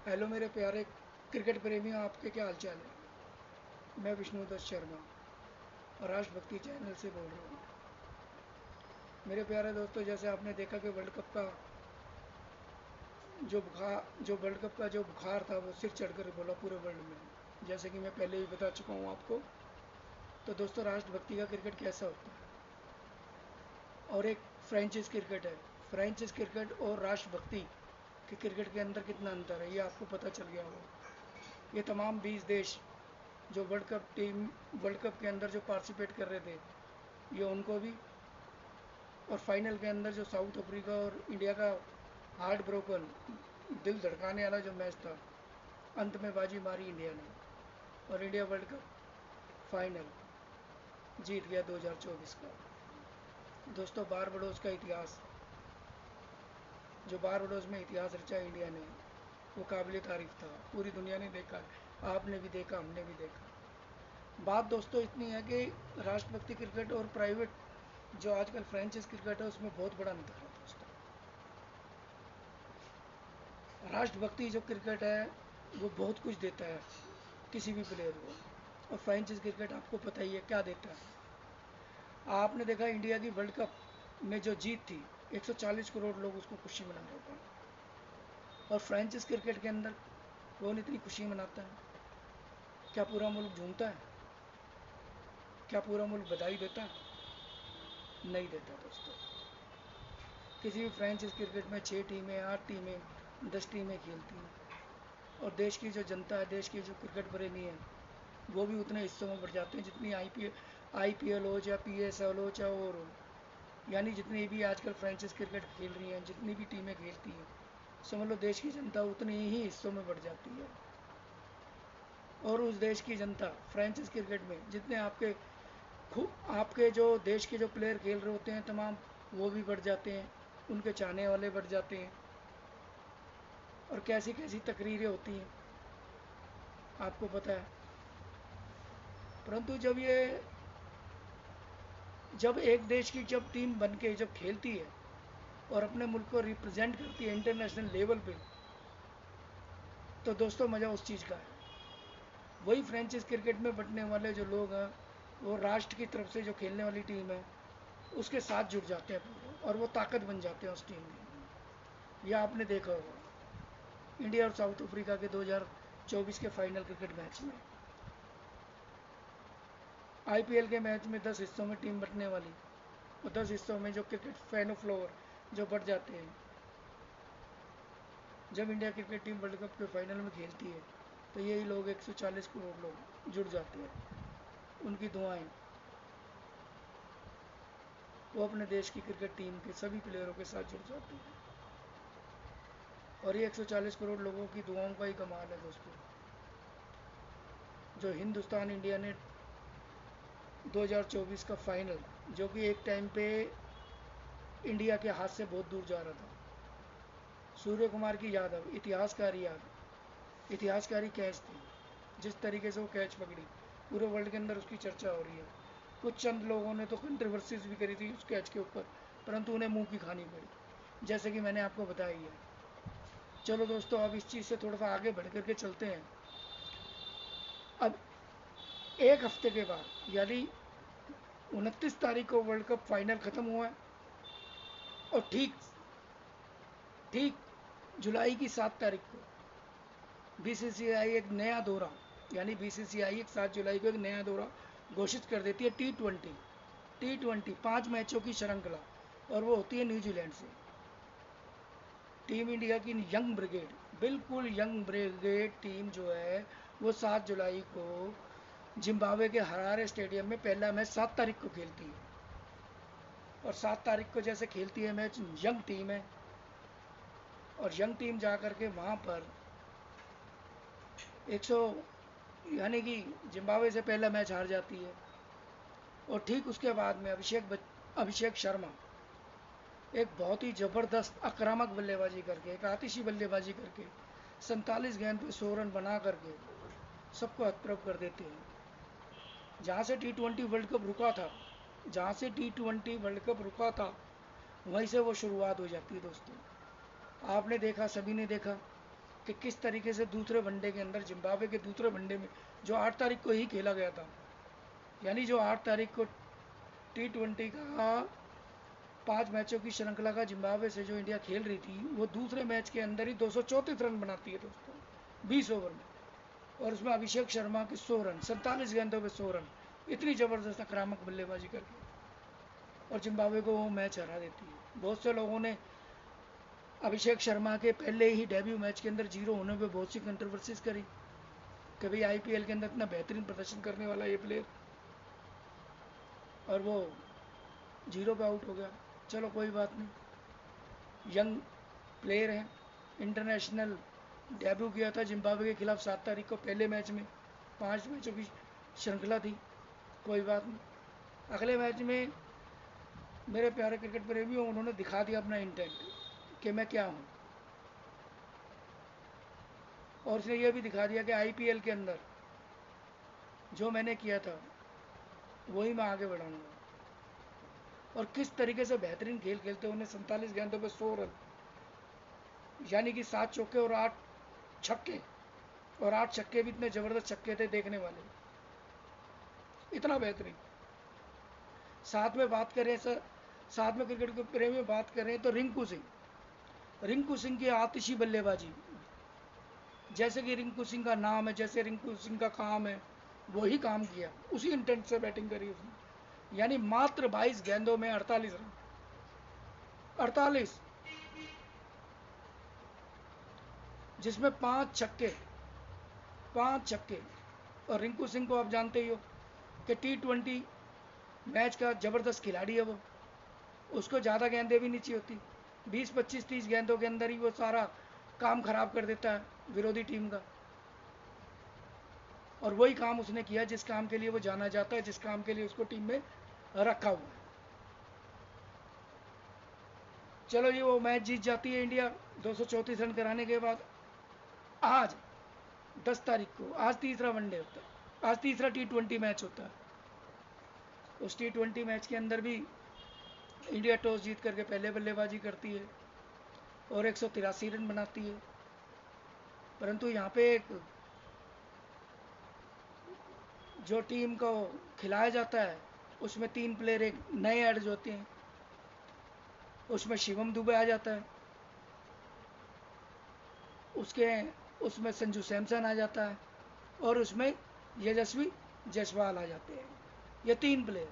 Hello मेरे प्यारे cricket प्रेमियों, आपके क्या हाल चाल है। मैं विष्णुदत्त शर्मा और राष्ट्रभक्ति चैनल से बोल रहा हूँ। मेरे प्यारे दोस्तों, जैसे आपने देखा कि वर्ल्ड कप का जो बुखार था वो सिर चढ़कर बोला पूरे वर्ल्ड में। जैसे कि मैं पहले भी बता चुका हूँ आपको। तो दोस्तों, राष्ट्रभक्ति का क्रिकेट कैसा होता है और एक फ्रेंचाइज क्रिकेट है। फ्रेंचाइज क्रिकेट और राष्ट्रभक्ति के क्रिकेट के अंदर कितना अंतर है, ये आपको पता चल गया होगा। ये तमाम 20 देश जो वर्ल्ड कप के अंदर जो पार्टिसिपेट कर रहे थे, ये उनको भी। और फाइनल के अंदर जो साउथ अफ्रीका और इंडिया का हार्ट ब्रोकन, दिल धड़काने वाला जो मैच था, अंत में बाजी मारी इंडिया ने और इंडिया वर्ल्ड कप फाइनल जीत गया 2024 का। दोस्तों, बारबडोस का इतिहास, जो बारबडोस में इतिहास रचा इंडिया ने, वो काबिल तारीफ था। पूरी दुनिया ने देखा, आपने भी देखा, हमने भी देखा। बात दोस्तों इतनी है कि राष्ट्रभक्ति क्रिकेट और प्राइवेट जो आजकल फ्रेंचाइज क्रिकेट है, उसमें बहुत बड़ा अंतर है दोस्तों। राष्ट्रभक्ति जो क्रिकेट है वो बहुत कुछ देता है किसी भी प्लेयर को, और फ्रेंचाइज क्रिकेट आपको पता ही है क्या देता है। आपने देखा इंडिया की वर्ल्ड कप में जो जीत थी, 140 करोड़ लोग उसको खुशी मना रहे थे। और फ्रेंचाइज क्रिकेट के अंदर कौन इतनी खुशी मनाता है? क्या पूरा मुल्क झूमता है? क्या पूरा मुल्क बधाई देता है? नहीं देता दोस्तों। किसी भी फ्रेंचाइज क्रिकेट में 6 टीमें, 8 टीमें, 10 टीमें खेलती हैं। और देश की जो जनता है, देश के जो क्रिकेट प्रेमी हैं, वो भी उतने हिस्सों में बढ़ जाते हैं। जितनी आईपीएल हो, चाहे पीएसएल हो, चाहे और हो, यानी जितनी भी आजकल फ्रेंचाइज क्रिकेट खेल रही हैं, जितनी भी टीमें खेलती हैं, समझ लो देश की जनता उतनी ही हिस्सों में बढ़ जाती है। और उस देश की जनता फ्रेंचाइज क्रिकेट में जितने आपके जो देश के जो प्लेयर खेल रहे होते हैं तमाम, वो भी बढ़ जाते हैं, उनके चाहने वाले बढ़ जाते हैं। और कैसी कैसी तकरीरें होती हैं आपको पता है। परंतु जब एक देश की जब टीम बन के जब खेलती है और अपने मुल्क को रिप्रेजेंट करती है इंटरनेशनल लेवल पे, तो दोस्तों मज़ा उस चीज़ का है। वही फ्रेंचाइज क्रिकेट में बंटने वाले जो लोग हैं, वो राष्ट्र की तरफ से जो खेलने वाली टीम है उसके साथ जुड़ जाते हैं पूरे, और वो ताकत बन जाते हैं उस टीम में। यह आपने देखा होगा इंडिया और साउथ अफ्रीका के 2024 के फाइनल क्रिकेट मैच में। आईपीएल के मैच में 10 हिस्सों में टीम बंटने वाली, और 10 हिस्सों में जो क्रिकेट फैन फ्लोवर जो बढ़ जाते हैं। जब India cricket team world cup के फाइनल में खेलती है, तो यही लोग 140 करोड़ लोग जुड़ जाते हैं। उनकी दुआएं वो अपने देश की क्रिकेट टीम के सभी प्लेयरों के साथ जुड़ जाती हैं। और ये 140 करोड़ लोगों की दुआओं का ही कमाल है दोस्तों। जो हिंदुस्तान इंडिया ने 2024 का फाइनल, जो कि एक टाइम पे इंडिया के हाथ से बहुत दूर जा रहा था, सूर्य कुमार की यादव इतिहासकारी कैच थी। जिस तरीके से वो कैच पकड़ी, पूरे वर्ल्ड के अंदर उसकी चर्चा हो रही है। कुछ चंद लोगों ने तो कंट्रोवर्सीज भी करी थी उस कैच के ऊपर, परंतु उन्हें मुंह की खानी पड़ी, जैसे कि मैंने आपको बताया ही है। चलो दोस्तों, अब इस चीज़ से थोड़ा सा आगे बढ़ करके चलते हैं। अब एक हफ्ते के बाद, यानी 29 तारीख को वर्ल्ड कप फाइनल ख़त्म हुआ है। और ठीक ठीक जुलाई की 7 तारीख को बीसीसीआई एक नया दौरा, यानी बीसीसीआई एक 7 जुलाई को एक नया दौरा घोषित कर देती है। टी ट्वेंटी 5 मैचों की श्रृंखला, और वो होती है न्यूजीलैंड से। टीम इंडिया की यंग ब्रिगेड, बिल्कुल यंग ब्रिगेड टीम जो है, वो 7 जुलाई को जिम्बाब्वे के हरारे स्टेडियम में पहला मैच 7 तारीख को खेलती है। और 7 तारीख को जैसे खेलती है मैच, यंग टीम है, और यंग टीम जा करके वहाँ पर 100, यानी कि जिम्बाब्वे से पहला मैच हार जाती है। और ठीक उसके बाद में अभिषेक शर्मा एक बहुत ही ज़बरदस्त आक्रामक बल्लेबाजी करके, एक आतिशी बल्लेबाजी करके 47 गेंद पे 100 रन बना करके सबको हतप्रभ कर देते हैं। जहाँ से टी वर्ल्ड कप रुका था जहाँ से टी वर्ल्ड कप रुका था, वहीं से वो शुरुआत हो जाती है दोस्तों। आपने देखा, सभी ने देखा कि किस तरीके से दूसरे वनडे के अंदर, जिम्बाब्वे के दूसरे वनडे में जो 8 तारीख को ही खेला गया था, यानी जो 8 तारीख को T20 का 5 मैचों की श्रृंखला का जिम्बाब्वे से जो इंडिया खेल रही थी, वो दूसरे मैच के अंदर ही 234 रन बनाती है दोस्तों, 20 ओवर में। और उसमें अभिषेक शर्मा के 100 रन, 47 गेंदों पे 100 रन, इतनी ज़बरदस्त आक्रामक बल्लेबाजी करके और जिम्बाब्वे को वो मैच हरा देती है। बहुत से लोगों ने अभिषेक शर्मा के पहले ही डेब्यू मैच के अंदर जीरो होने पे बहुत सी कंट्रोवर्सीज करी कि भाई IPL के अंदर इतना बेहतरीन प्रदर्शन करने वाला ये प्लेयर और वो जीरो पे आउट हो गया। चलो कोई बात नहीं, यंग प्लेयर है, इंटरनेशनल डेब्यू किया था जिम्बाब्वे के खिलाफ 7 तारीख को पहले मैच में, 5 मैचों की श्रृंखला थी, कोई बात नहीं। अगले मैच में मेरे प्यारे क्रिकेट प्रेमियों, उन्होंने दिखा दिया अपना इंटेंट कि मैं क्या हूँ, और उसने ये भी दिखा दिया कि IPL के अंदर जो मैंने किया था वही मैं आगे बढ़ाऊंगा। और किस तरीके से बेहतरीन खेल खेलते उन्हें 47 गेंदों पे 100 रन, यानी कि 7 चौके और 8 छक्के, और 8 छक्के भी इतने ज़बरदस्त छक्के थे देखने वाले, इतना बेहतरीन। साथ में बात करें सर, साथ में क्रिकेट के प्रेमी में बात करें तो रिंकू सिंह की आतिशी बल्लेबाजी, जैसे कि रिंकू सिंह का नाम है, जैसे रिंकू सिंह का काम है, वही काम किया, उसी इंटेंट से बैटिंग करी उसने, यानी मात्र 22 गेंदों में 48 रन, 48, जिसमें 5 छक्के। और रिंकू सिंह को आप जानते ही हो कि T20 मैच का ज़बरदस्त खिलाड़ी है वो, उसको ज़्यादा गेंदें भी नहीं चाहिए होती, 20, 25, 30 गेंदों के अंदर ही वो सारा काम खराब कर देता है विरोधी टीम का। और वही काम उसने किया जिस काम के लिए वो जाना जाता है, जिस काम के लिए उसको टीम में रखा हुआ है। चलो ये वो मैच जीत जाती है इंडिया 234 रन कराने के बाद। आज 10 तारीख को आज तीसरा वनडे होता है, आज तीसरा T20 मैच होता है। उस T20 मैच के अंदर भी इंडिया टॉस जीत करके पहले बल्लेबाजी करती है और 183 रन बनाती है। परंतु यहाँ पे एक जो टीम को खिलाया जाता है उसमें 3 प्लेयर एक नए ऐड होते हैं, उसमें शिवम दुबे आ जाता है, उसमें संजू सैमसन आ जाता है, और उसमें यशस्वी जायसवाल आ जाते हैं। ये 3 प्लेयर,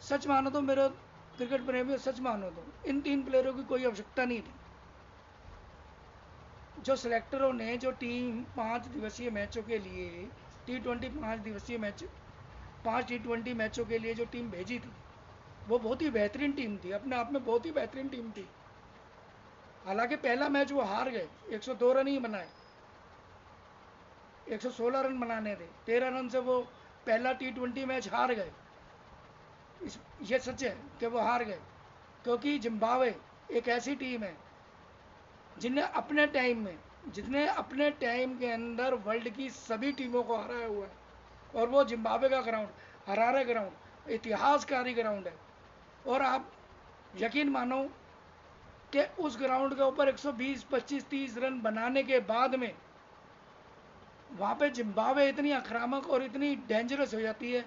सच मानो तो मेरे क्रिकेट प्रेमी, सच मानो तो इन 3 प्लेयरों की कोई आवश्यकता नहीं थी। जो सिलेक्टरों ने जो टीम 5 दिवसीय मैचों के लिए T20 5 T20 मैचों के लिए जो टीम भेजी थी, वो बहुत ही बेहतरीन टीम थी, अपने आप में बहुत ही बेहतरीन टीम थी। हालांकि पहला मैच वो हार गए, 102 रन ही बनाए, 116 रन बनाने थे, 13 रन से वो पहला T20 मैच हार गए। ये सच है कि वो हार गए, क्योंकि जिम्बाब्वे एक ऐसी टीम है जिसने अपने टाइम के अंदर वर्ल्ड की सभी टीमों को हराया हुआ है, और वो जिम्बाब्वे का ग्राउंड, हरारे ग्राउंड, इतिहासकारी ग्राउंड है। और आप यकीन मानो कि उस ग्राउंड के ऊपर 120, 25, 30 रन बनाने के बाद में वहाँ पे जिम्बाब्वे इतनी आक्रामक और इतनी डेंजरस हो जाती है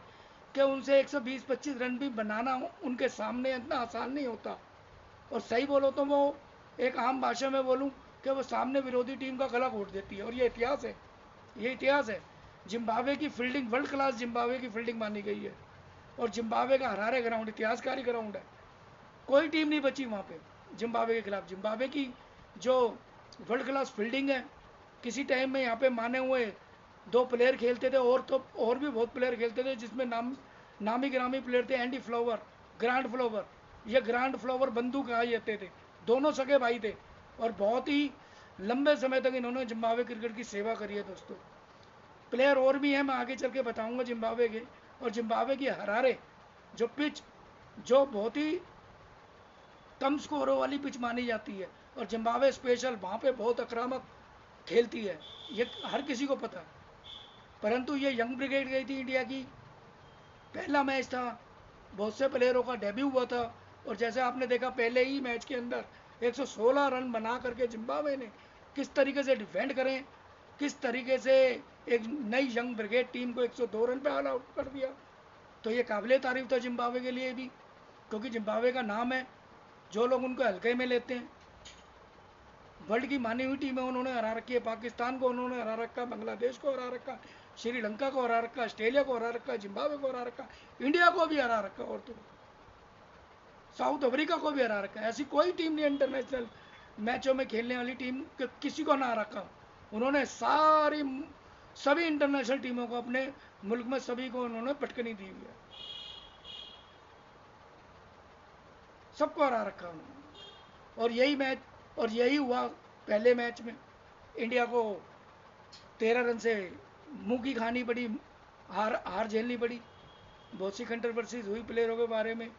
कि उनसे 120, 25 रन भी बनाना उनके सामने इतना आसान नहीं होता। और सही बोलो तो वो, एक आम भाषा में बोलूं, कि वो सामने विरोधी टीम का गला घोट देती है। और ये इतिहास है। जिम्बाब्वे की फील्डिंग वर्ल्ड क्लास जिम्बाब्वे की फील्डिंग मानी गई है, और जिम्बाब्वे का हरारे ग्राउंड इतिहासकारी ग्राउंड है, कोई टीम नहीं बची वहाँ पे जिम्बाब्वे के खिलाफ। जिम्बाब्वे की जो वर्ल्ड क्लास फील्डिंग है, किसी टाइम में यहाँ पे माने हुए 2 प्लेयर खेलते थे, और भी बहुत प्लेयर खेलते थे, जिसमें नामी गिरामी प्लेयर थे एंडी फ्लोवर, ग्रांट फ्लोवर। ये ग्रांट फ्लोवर बंधु कहा जाते थे, दोनों सगे भाई थे, और बहुत ही लंबे समय तक इन्होंने जिम्बाब्वे क्रिकेट की सेवा करी है दोस्तों। प्लेयर और भी हैं, मैं आगे चल के बताऊँगा जिम्बाब्वे के। और जिम्बाब्वे की हरारे जो पिच, जो बहुत ही कम स्कोरों वाली पिच मानी जाती है, और जिम्बाब्वे स्पेशल वहाँ पे बहुत आक्रामक खेलती है, ये हर किसी को पता है। परंतु ये यंग ब्रिगेड गई थी इंडिया की, पहला मैच था, बहुत से प्लेयरों का डेब्यू हुआ था, और जैसे आपने देखा पहले ही मैच के अंदर 116 रन बना करके जिम्बाब्वे ने किस तरीके से डिफेंड करें, किस तरीके से एक नई यंग ब्रिगेड टीम को 102 रन पे ऑल आउट कर दिया। तो ये काबिल तारीफ था जिम्बाब्वे के लिए भी, क्योंकि जिम्बाब्वे का नाम है, जो लोग उनको हल्के में लेते हैं। वर्ल्ड की मानी हुई टीमें उन्होंने हरा रखी है, पाकिस्तान को उन्होंने हरा रखा, बांग्लादेश को हरा रखा, श्रीलंका को हरा रखा, ऑस्ट्रेलिया को हरा रखा, जिम्बाब्वे को हरा रखा, इंडिया को भी हरा रखा, और तो साउथ अफ्रीका को भी हरा रखा है। ऐसी कोई टीम नहीं इंटरनेशनल मैचों में खेलने वाली टीम किसी को ना रखा। उन्होंने सभी इंटरनेशनल टीमों को अपने मुल्क में सभी को उन्होंने पटकनी दी हुई है, सबको हरा रखा उन्होंने। और यही हुआ पहले मैच में। इंडिया को 13 रन से मुंह की खानी पड़ी, हार झेलनी पड़ी। बहुत सी कंट्रोवर्सीज हुई प्लेयरों के बारे में,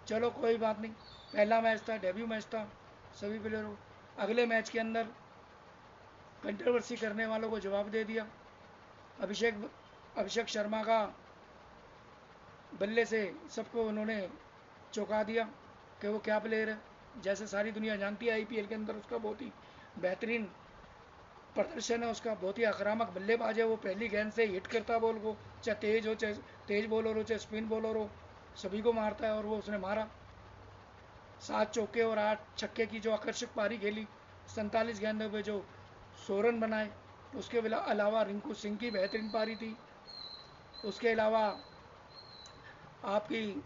चलो कोई बात नहीं, पहला मैच था, डेब्यू मैच था सभी प्लेयरों। अगले मैच के अंदर कंट्रोवर्सी करने वालों को जवाब दे दिया। अभिषेक शर्मा का बल्ले से सबको उन्होंने चौंका दिया कि वो क्या प्लेयर है। जैसे सारी दुनिया जानती है आईपीएल के अंदर उसका बहुत ही बेहतरीन प्रदर्शन है, उसका बहुत ही आक्रामक बल्लेबाज है। वो पहली गेंद से हिट करता बॉल को, चाहे तेज हो, चाहे तेज बॉलर हो, चाहे स्पिन बॉलर हो, सभी को मारता है। और वो उसने मारा 7 चौके और 8 छक्के की जो आकर्षक पारी खेली, 47 गेंदों पे जो 100 रन बनाए। उसके अलावा रिंकू सिंह की बेहतरीन पारी थी। उसके अलावा आपकी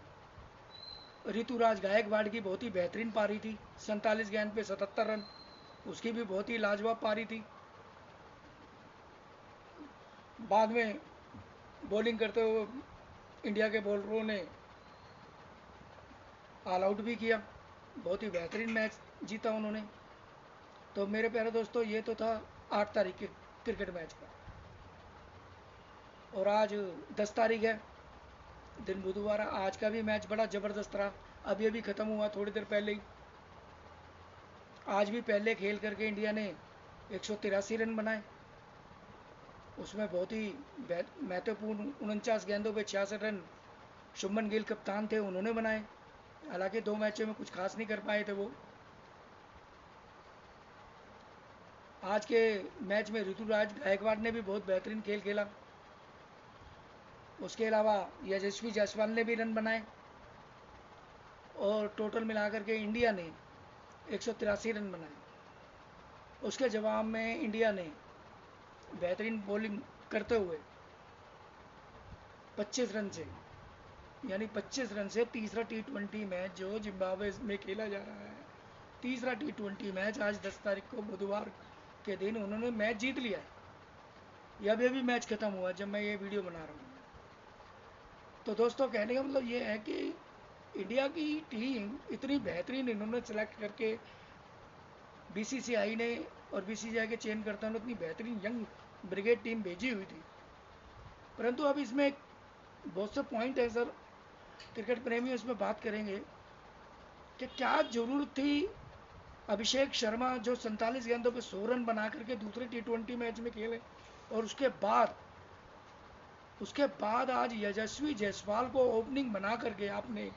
ऋतुराज गायकवाड़ की बहुत ही बेहतरीन पारी थी, 47 गेंद पे 77 रन, उसकी भी बहुत ही लाजवाब पारी थी। बाद में बॉलिंग करते हुए इंडिया के बॉलरों ने ऑल आउट भी किया, बहुत ही बेहतरीन मैच जीता उन्होंने। तो मेरे प्यारे दोस्तों, ये तो था 8 तारीख के क्रिकेट मैच का। और आज 10 तारीख है, दिन बुधवार। आज का भी मैच बड़ा ज़बरदस्त रहा, अभी अभी ख़त्म हुआ थोड़ी देर पहले ही। आज भी पहले खेल करके इंडिया ने 183 रन बनाए। उसमें बहुत ही महत्वपूर्ण 49 गेंदों पे 66 रन शुभमन गिल कप्तान थे, उन्होंने बनाए। हालांकि 2 मैचों में कुछ खास नहीं कर पाए थे वो। आज के मैच में ऋतुराज गायकवाड़ ने भी बहुत बेहतरीन खेल खेला। उसके अलावा यशस्वी जायसवाल ने भी रन बनाए, और टोटल मिलाकर के इंडिया ने 183 रन बनाए। उसके जवाब में इंडिया ने बेहतरीन बॉलिंग करते हुए 25 रन से, यानी 25 रन से तीसरा T20 मैच जो जिम्बाब्वे में खेला जा रहा है, तीसरा T20 मैच आज 10 तारीख को बुधवार के दिन उन्होंने मैच जीत लिया है। यह भी मैच खत्म हुआ जब मैं ये वीडियो बना रहा हूँ। तो दोस्तों, कहने का मतलब ये है कि इंडिया की टीम इतनी बेहतरीन इन्होंने सेलेक्ट करके बीसीसीआई ने और बीसीसीआई के चयनकर्ताओं ने इतनी बेहतरीन यंग ब्रिगेड टीम भेजी हुई थी। परंतु अब इसमें बहुत से पॉइंट है सर, क्रिकेट प्रेमी उसमें बात करेंगे कि क्या जरूरत थी अभिषेक शर्मा जो 47 गेंदों पे 100 रन बना करके दूसरे T20 मैच में खेले, और उसके बाद आज यशस्वी जायसवाल को ओपनिंग बना करके आपने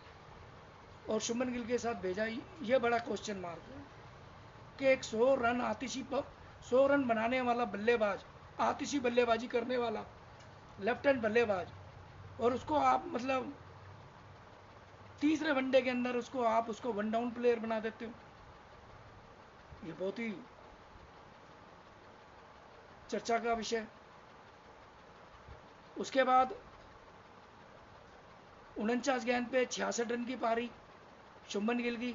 और शुभमन गिल के साथ भेजा। ये बड़ा क्वेश्चन मार्क है कि एक 100 रन बनाने वाला बल्लेबाज, आतिशी बल्लेबाजी करने वाला लेफ्ट हैंड बल्लेबाज, और उसको आप मतलब तीसरे वनडे के अंदर उसको वन डाउन प्लेयर बना देते हो। ये बहुत ही चर्चा का विषय। उसके बाद 49 गेंद पे 66 रन की पारी शुभमन गिल की,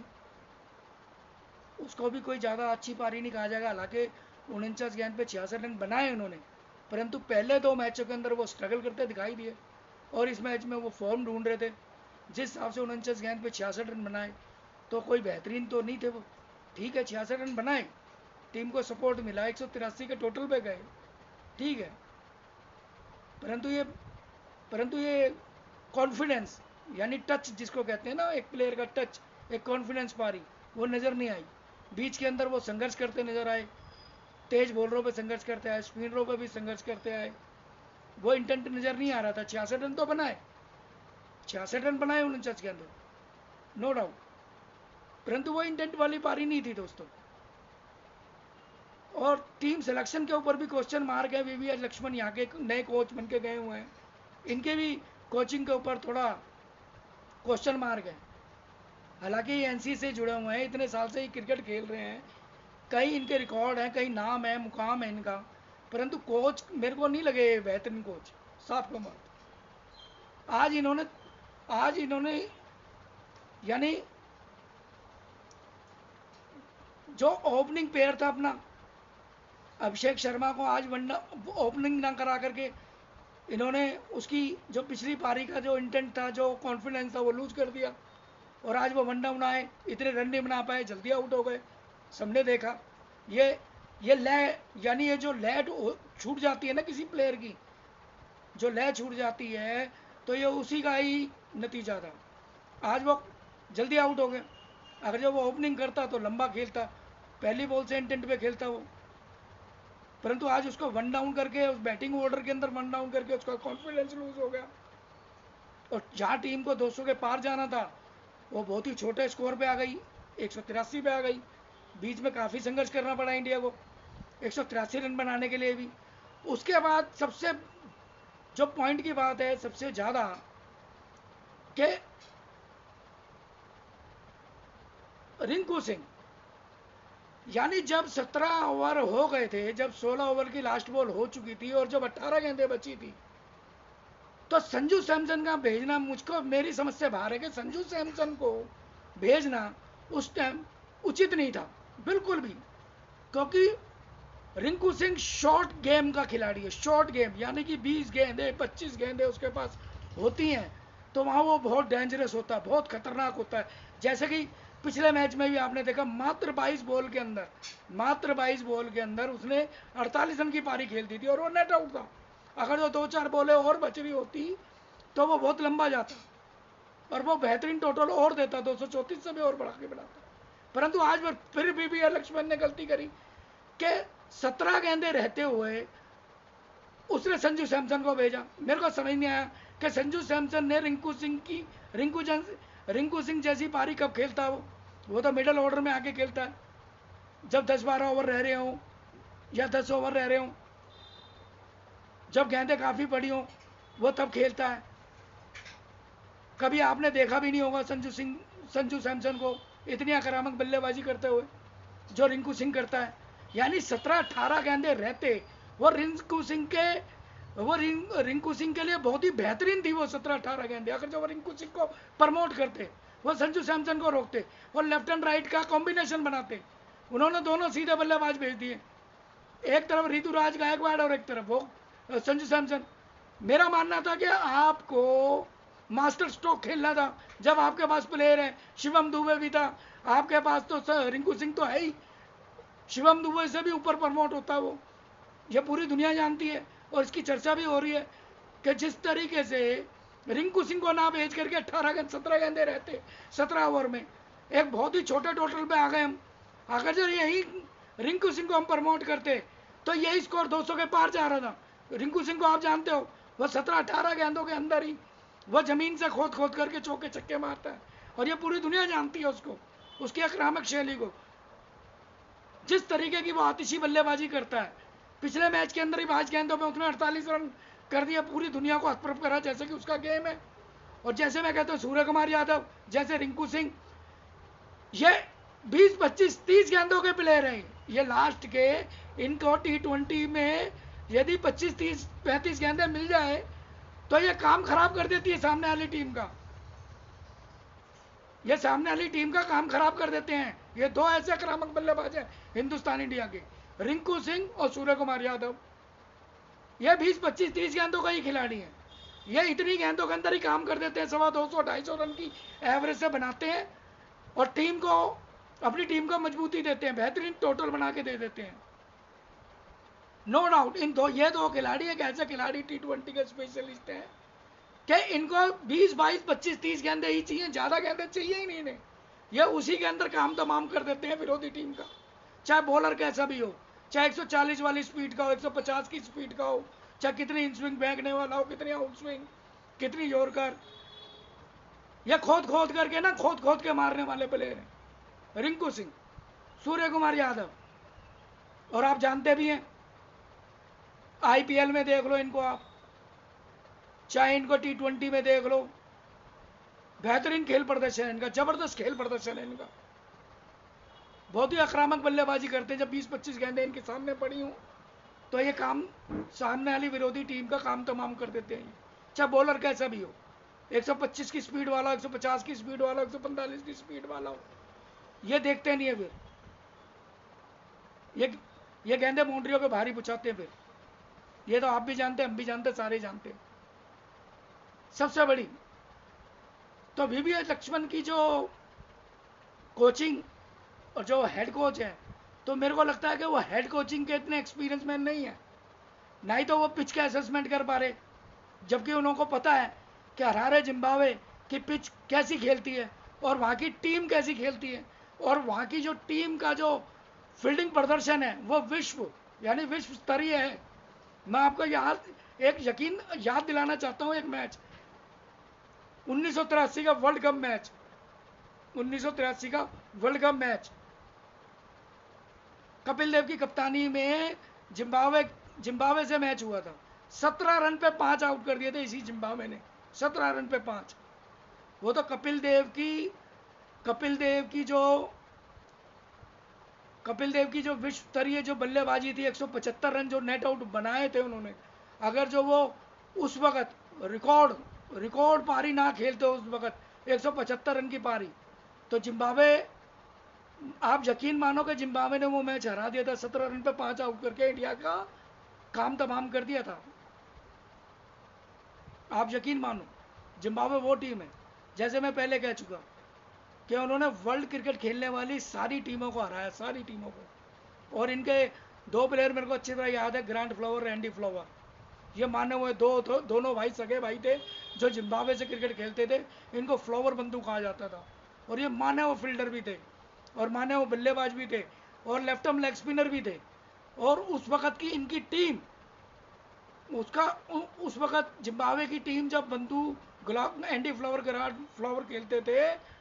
उसको भी कोई ज़्यादा अच्छी पारी नहीं कहा जाएगा। हालांकि 49 गेंद पे 66 रन बनाए उन्होंने, परंतु पहले 2 मैचों के अंदर वो स्ट्रगल करते दिखाई दिए, और इस मैच में वो फॉर्म ढूंढ रहे थे। जिस हिसाब से 49 गेंद पे 66 रन बनाए, तो कोई बेहतरीन तो नहीं थे वो। ठीक है, 66 रन बनाए, टीम को सपोर्ट मिला, 183 के टोटल पे गए, ठीक है। परंतु ये कॉन्फिडेंस, यानी टच जिसको कहते हैं ना, एक प्लेयर का टच, एक कॉन्फिडेंस पारी, वो नज़र नहीं आई। बीच के अंदर वो संघर्ष करते नजर आए, तेज बॉलरों पे संघर्ष करते आए, स्पिनरों पे भी संघर्ष करते आए। वो इंटेंट नज़र नहीं आ रहा था। 66 रन तो बनाए, 66 रन बनाए 49 के अंदर, नो डाउट, परंतु वो इंटेंट वाली पारी नहीं थी दोस्तों। और टीम सिलेक्शन के ऊपर भी क्वेश्चन मार्क है। वीवीआर लक्ष्मण यहाँ के नए कोच बन के गए हुए हैं, इनके भी कोचिंग के ऊपर थोड़ा क्वेश्चन मार्क है। हालांकि ये एनसी से जुड़े हुए हैं, इतने साल से ही क्रिकेट खेल रहे हैं, कई इनके रिकॉर्ड हैं, कई नाम है, मुकाम है इनका, परंतु कोच मेरे को नहीं लगे बेहतरीन कोच, साफ बात। आज इन्होंने यानी जो ओपनिंग पेयर था अपना, अभिषेक शर्मा को आज वनडा ओपनिंग ना करा करके इन्होंने उसकी जो पिछली पारी का जो इंटेंट था, जो कॉन्फिडेंस था, वो लूज कर दिया। और आज वो वन डाउन आए, इतने रन नहीं बना पाए, जल्दी आउट हो गए, सबने देखा। ये लय यानी ये जो लय छूट जाती है ना किसी प्लेयर की, जो लय छूट जाती है तो ये उसी का ही नतीजा था। आज वो जल्दी आउट हो गए। अगर जब वो ओपनिंग करता तो लंबा खेलता, पहली बॉल से इंटेंट पे खेलता वो, परंतु आज उसको वन डाउन करके, उस बैटिंग ऑर्डर के अंदर वन डाउन करके उसका कॉन्फिडेंस लूज हो गया। और जहाँ टीम को 200 के पार जाना था वो बहुत ही छोटे स्कोर पे आ गई, 183 पे आ गई। बीच में काफ़ी संघर्ष करना पड़ा इंडिया को 183 रन बनाने के लिए भी। उसके बाद सबसे जो पॉइंट की बात है सबसे ज़्यादा कि रिंकू सिंह, यानी जब 17 ओवर हो गए थे, जब 16 ओवर की लास्ट बॉल हो चुकी थी और जब 18 गेंदें बची थी, तो संजू सैमसन का भेजना मुझको मेरी समझ से बाहर है कि संजू सैमसन को भेजना उस टाइम उचित नहीं था बिल्कुल भी, क्योंकि रिंकू सिंह शॉर्ट गेम का खिलाड़ी है। शॉर्ट गेम यानी कि 20 गेंदें 25 गेंदें उसके पास होती हैं, तो वहाँ वो बहुत डेंजरस होता है, बहुत खतरनाक होता है। जैसे कि पिछले मैच में भी आपने देखा, मात्र 22 बॉल के अंदर उसने 48 रन की पारी खेल दी थी और वो नेट आउट था। अगर जो 2-4 बॉलें और बच रही होती तो वो बहुत लंबा जाता और वो बेहतरीन टोटल और देता, 234 से भी और बढ़ा के बनाता। परंतु आज फिर भी लक्ष्मण ने गलती करी कि 17 गेंदें रहते हुए उसने संजू सैमसन को भेजा। मेरे को समझ नहीं आया कि संजू सैमसन ने रिंकू सिंह जैसी पारी कब खेलता वो तो मिडल ऑर्डर में आके खेलता है, जब 10-12 ओवर रह रहे हों या 10 ओवर रह रहे हों, जब गेंदें काफ़ी पड़ी हों, वो तब खेलता है। कभी आपने देखा भी नहीं होगा संजू सैमसन को इतनी आक्रामक बल्लेबाजी करते हुए जो रिंकू सिंह करता है। यानी 17-18 गेंदें रहते वो रिंकू सिंह के लिए बहुत ही बेहतरीन थी वो 17-18 गेंदें। अगर जो वो रिंकू सिंह को प्रमोट करते, वो संजू सैमसन को रोकते और लेफ्ट एंड राइट का कॉम्बिनेशन बनाते। उन्होंने दोनों सीधे बल्लेबाज भेज दिए, एक तरफ ऋतुराज गायकवाड़ और एक तरफ वो संजू सैमसन। मेरा मानना था कि आपको मास्टर स्ट्रोक खेलना था जब आपके पास प्लेयर है। शिवम दुबे भी था आपके पास, तो रिंकू सिंह तो है ही, शिवम दुबे से भी ऊपर प्रमोट होता वो, ये पूरी दुनिया जानती है। और इसकी चर्चा भी हो रही है कि जिस तरीके से रिंकू सिंह को ना भेज करके 17 गेंदे रहते 17 ओवर में, एक बहुत ही छोटे टोटल पे आ गए हम। अगर जो यही रिंकू सिंह को हम प्रमोट करते तो यही स्कोर 200 के पार जा रहा था। रिंकू सिंह को आप जानते हो, वह 17-18 गेंदों के अंदर ही वह जमीन से खोद करके चौके छक्के मारता है और ये पूरी दुनिया जानती है उसको, उसकी आक्रामक शैली को, जिस तरीके की वो आतिशी बल्लेबाजी करता है। पिछले मैच के अंदर ही 5 गेंदों में उसने 48 रन कर दिया, पूरी दुनिया को हतप्रभ करा जैसे कि उसका गेम है। और जैसे मैं कहता हूँ सूर्य कुमार यादव, जैसे रिंकू सिंह, ये 20-25-30 गेंदों के प्लेयर हैं। ये लास्ट के इनको T20 में यदि 25-30-35 गेंदें मिल जाए तो ये काम खराब कर देती है सामने वाली टीम का, ये सामने वाली टीम का काम खराब कर देते हैं। ये दो ऐसे आक्रामक बल्लेबाज हैं हिंदुस्तान इंडिया के, रिंकू सिंह और सूर्य कुमार यादव। ये 20-25-30 गेंदों का ही खिलाड़ी है। ये इतनी गेंदों के अंदर ही काम कर देते हैं, 250-250 रन की एवरेज से बनाते हैं और अपनी टीम को मजबूती देते हैं, बेहतरीन टोटल बना के दे देते हैं। नो डाउट ये दो खिलाड़ी एक ऐसे खिलाड़ी T20 के स्पेशलिस्ट हैं कि इनको 20-22-25-30 गेंदें ही चाहिए, ज़्यादा गेंदें चाहिए ही नहीं इन्हें। ये उसी के अंदर काम तमाम कर देते हैं विरोधी टीम का, चाहे बॉलर कैसा भी हो, चाहे 140 वाली स्पीड का हो, 150 की स्पीड का हो, चाहे कितनी इन स्विंग फेंकने वाला हो, कितनी आउट स्विंग, कितनी जोरकर, यह खोद के मारने वाले प्लेयर हैं। रिंकू सिंह, सूर्य कुमार यादव, और आप जानते भी हैं, आईपीएल में देख लो इनको आप, चाहे इनको T20 में देख लो, बेहतरीन खेल प्रदर्शन है इनका, जबरदस्त खेल प्रदर्शन है इनका। बहुत ही आक्रामक बल्लेबाजी करते हैं। जब 20-25 गेंदें इनके सामने पड़ी हों तो ये काम, सामने वाली विरोधी टीम का काम तमाम कर देते हैं, चाहे बॉलर कैसा भी हो, 125 की स्पीड वाला, 150 की स्पीड वाला, 145 की स्पीड वाला हो, ये देखते नहीं है। फिर ये गेंदे बाउंड्रियों के भारी पुछाते हैं। फिर ये तो आप भी जानते हैं, हम भी जानते हैं, सारे जानते हैं। सबसे बड़ी तो VVS लक्ष्मण की जो कोचिंग और जो हेड कोच है, तो मेरे को लगता है कि वो हेड कोचिंग के इतने एक्सपीरियंस मैन नहीं है, ना ही तो वो पिच का असेसमेंट कर पा रहे, जबकि उनको पता है कि हरारे जिम्बाब्वे की पिच कैसी खेलती है और वहाँ की टीम कैसी खेलती है, और वहाँ की जो टीम का जो फील्डिंग प्रदर्शन है वो विश्व यानी विश्व स्तरीय है। मैं आपको याद दिलाना चाहता हूँ एक मैच, 1983 का वर्ल्ड कप मैच, 1983 का world cup match, Kapil Dev की कप्तानी में जिम्बाब्वे से मैच हुआ था। 17 रन पे 5 आउट कर दिए थे इसी जिम्बाब्वे ने, 17 रन पे 5। वो तो कपिल देव की जो विश्व स्तरीय जो बल्लेबाजी थी, 175 रन जो नेट आउट बनाए थे उन्होंने, अगर जो वो उस वक्त रिकॉर्ड पारी ना खेलते उस वक्त 175 रन की पारी, तो जिम्बाब्वे, आप यकीन मानो कि जिम्बाब्वे ने वो मैच हरा दिया था, 17 रन पे 5 आउट करके इंडिया का काम तमाम कर दिया था। आप यकीन मानो, जिम्बाब्वे वो टीम है, जैसे मैं पहले कह चुका कि उन्होंने वर्ल्ड क्रिकेट खेलने वाली सारी टीमों को हराया, सारी टीमों को। और इनके 2 प्लेयर मेरे को अच्छी तरह याद है, ग्रांट फ्लावर, रैंडी फ्लावर। ये माने हुए दोनों भाई, सगे भाई थे, जो जिम्बाब्वे से क्रिकेट खेलते थे। इनको फ्लावर बंधु कहा जाता था, और ये माने हुए फील्डर भी थे, और माने हुए बल्लेबाज भी थे, और लेफ्ट आर्म लेग स्पिनर भी थे। और उस वक्त की इनकी टीम, उस वक्त जिम्बाब्वे की टीम, जब बंधु, गुलाब, एंडी फ्लावर, ग्रांट फ्लावर खेलते थे,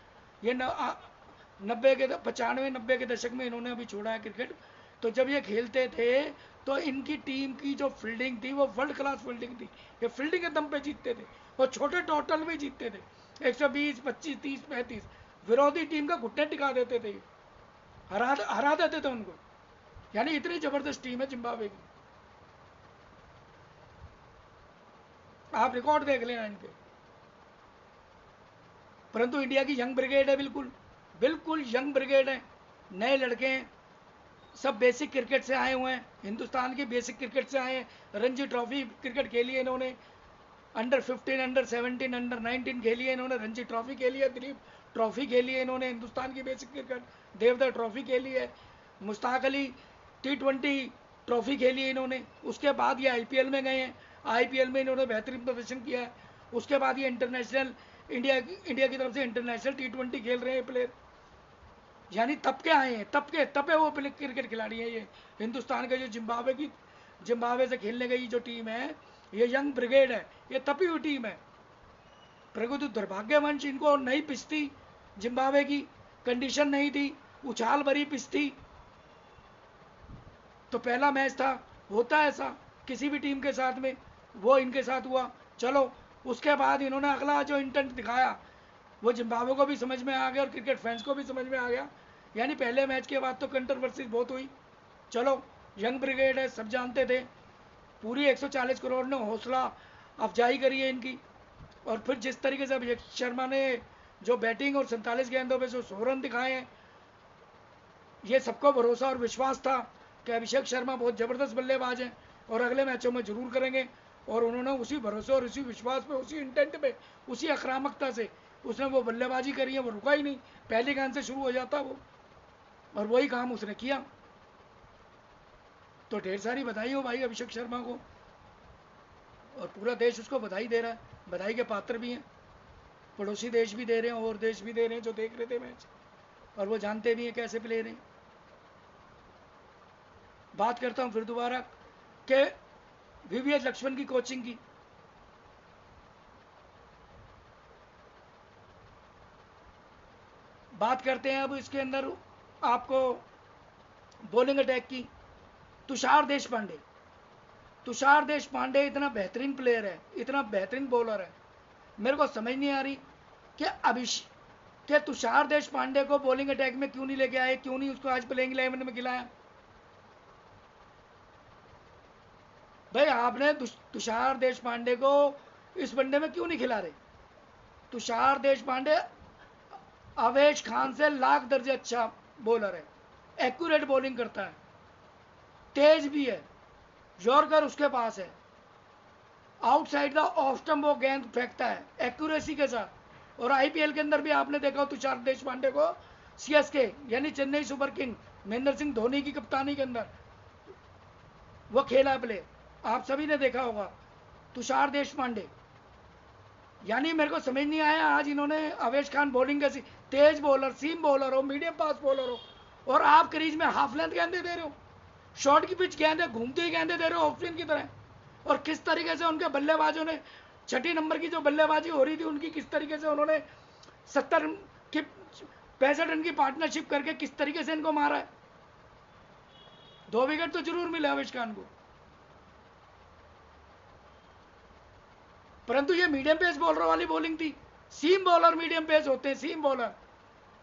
ये 95-90 के दशक में इन्होंने अभी छोड़ा है क्रिकेट, तो जब ये खेलते थे तो इनकी टीम की जो फील्डिंग थी वो वर्ल्ड क्लास फील्डिंग थी। ये फील्डिंग के दम पे जीतते थे, और छोटे टोटल में जीतते थे, 120, 25, 30, 35, विरोधी टीम का घुटने टिका देते थे, हरा देते थे उनको। यानी इतनी जबरदस्त टीम है जिम्बाब्वे की, आप रिकॉर्ड देख लेना इनके। परंतु इंडिया की यंग ब्रिगेड है, बिल्कुल यंग ब्रिगेड है, नए लड़के हैं, सब बेसिक क्रिकेट से आए हुए हैं, हिंदुस्तान की बेसिक क्रिकेट से आए हैं। रणजी ट्रॉफी क्रिकेट खेली है इन्होंने, अंडर 15, अंडर 17, अंडर 19 खेली है इन्होंने, रणजी ट्रॉफी खेली है, दिलीप ट्रॉफी खेली है इन्होंने, हिंदुस्तान की बेसिक क्रिकेट, देवधर ट्रॉफी खेली है, मुश्ताक अली T20 ट्रॉफी खेली है इन्होंने। उसके बाद ये आईपीएल में गए हैं, आईपीएल में इन्होंने बेहतरीन प्रदर्शन किया है। उसके बाद ये इंटरनेशनल, इंडिया की तरफ से इंटरनेशनल T20 खेल रहे हैं प्लेयर, यानी तब के आए हैं, तपे वो क्रिकेट खिलाड़ी हैं ये। हिंदुस्तान के जो जिम्बाब्वे से खेलने गई जो टीम है, ये यंग ब्रिगेड है, ये तपी हुई टीम है। प्रगति दुर्भाग्यवंश इनको नहीं पिसती, जिम्बाब्वे की कंडीशन नहीं थी, उछाल भरी पिच थी। तो पहला मैच था, होता है ऐसा किसी भी टीम के साथ में, वो इनके साथ हुआ। चलो, उसके बाद इन्होंने अगला जो इंटेंट दिखाया वो जिम्बाब्वे को भी समझ में आ गया और क्रिकेट फैंस को भी समझ में आ गया। यानी पहले मैच के बाद तो कंट्रोवर्सी बहुत हुई, चलो यंग ब्रिगेड है, सब जानते थे, पूरी 140 करोड़ ने हौसला अफजाई करी है इनकी। और फिर जिस तरीके से अभिषेक शर्मा ने जो बैटिंग और 47 गेंदों पे जो 100 रन दिखाए हैं, ये सबको भरोसा और विश्वास था कि अभिषेक शर्मा बहुत ज़बरदस्त बल्लेबाज हैं और अगले मैचों में जरूर करेंगे। और उन्होंने उसी भरोसे और उसी विश्वास पे, उसी इंटेंट पे, उसी आक्रामकता से उसने वो बल्लेबाजी करी है, वो रुका ही नहीं, पहली गेंद से शुरू हो जाता वो, और वही काम उसने किया। तो ढेर सारी बधाई हो भाई अभिषेक शर्मा को, और पूरा देश उसको बधाई दे रहा है, बधाई के पात्र भी हैं, पड़ोसी देश भी दे रहे हैं और देश भी दे रहे हैं जो देख रहे थे मैच, और वो जानते भी हैं कैसे प्लेयर हैं। बात करता हूं फिर दोबारा कि VVS लक्ष्मण की कोचिंग की। बात करते हैं अब इसके अंदर आपको बॉलिंग अटैक की। तुषार देशपांडे। तुषार देशपांडे इतना बेहतरीन प्लेयर है, इतना बेहतरीन बॉलर है, मेरे को समझ नहीं आ रही कि तुषार देशपांडे को बॉलिंग अटैक में क्यों नहीं लेके आए, क्यों नहीं उसको आज प्लेइंग 11 में खिलाया। भाई आपने तुषार देशपांडे को इस वनडे में क्यों नहीं खिला रहे। तुषार देशपांडे अवेश खान से लाख दर्जे अच्छा बॉलर है, एक्यूरेट बॉलिंग करता है, तेज भी है, यॉर्कर उसके पास है, आउटसाइड द ऑफ स्टंप वो गेंद फेंकता है एक्यूरेसी के साथ। और आईपीएल के अंदर भी आपने देखा तुषार देशपांडे को सीएसके यानी चेन्नई सुपर किंग महेंद्र सिंह धोनी की कप्तानी के अंदर वो खेला प्ले, आप सभी ने देखा होगा तुषार देशपांडे। यानी मेरे को समझ नहीं आया आज इन्होंने अवेश खान बॉलिंग कैसी, तेज बॉलर, सीम बॉलर हो, मीडियम पास बॉलर हो, और आप क्रीज में हाफ लेंथ गेंदे दे रहे हो, शॉर्ट की पिच गेंदे, घूमती हुई गेंदे दे रहे हो ऑफ स्पिन की तरह। और किस तरीके से उनके बल्लेबाजों ने छठी नंबर की जो बल्लेबाजी हो रही थी उनकी, किस तरीके से उन्होंने 65 रन की पार्टनरशिप करके किस तरीके से इनको मारा है। 2 विकेट तो जरूर मिले अवेश खान को, परंतु ये मीडियम पेस बॉलर वाली बॉलिंग थी। सीम बॉलर मीडियम पेस होते हैं, सीम बॉलर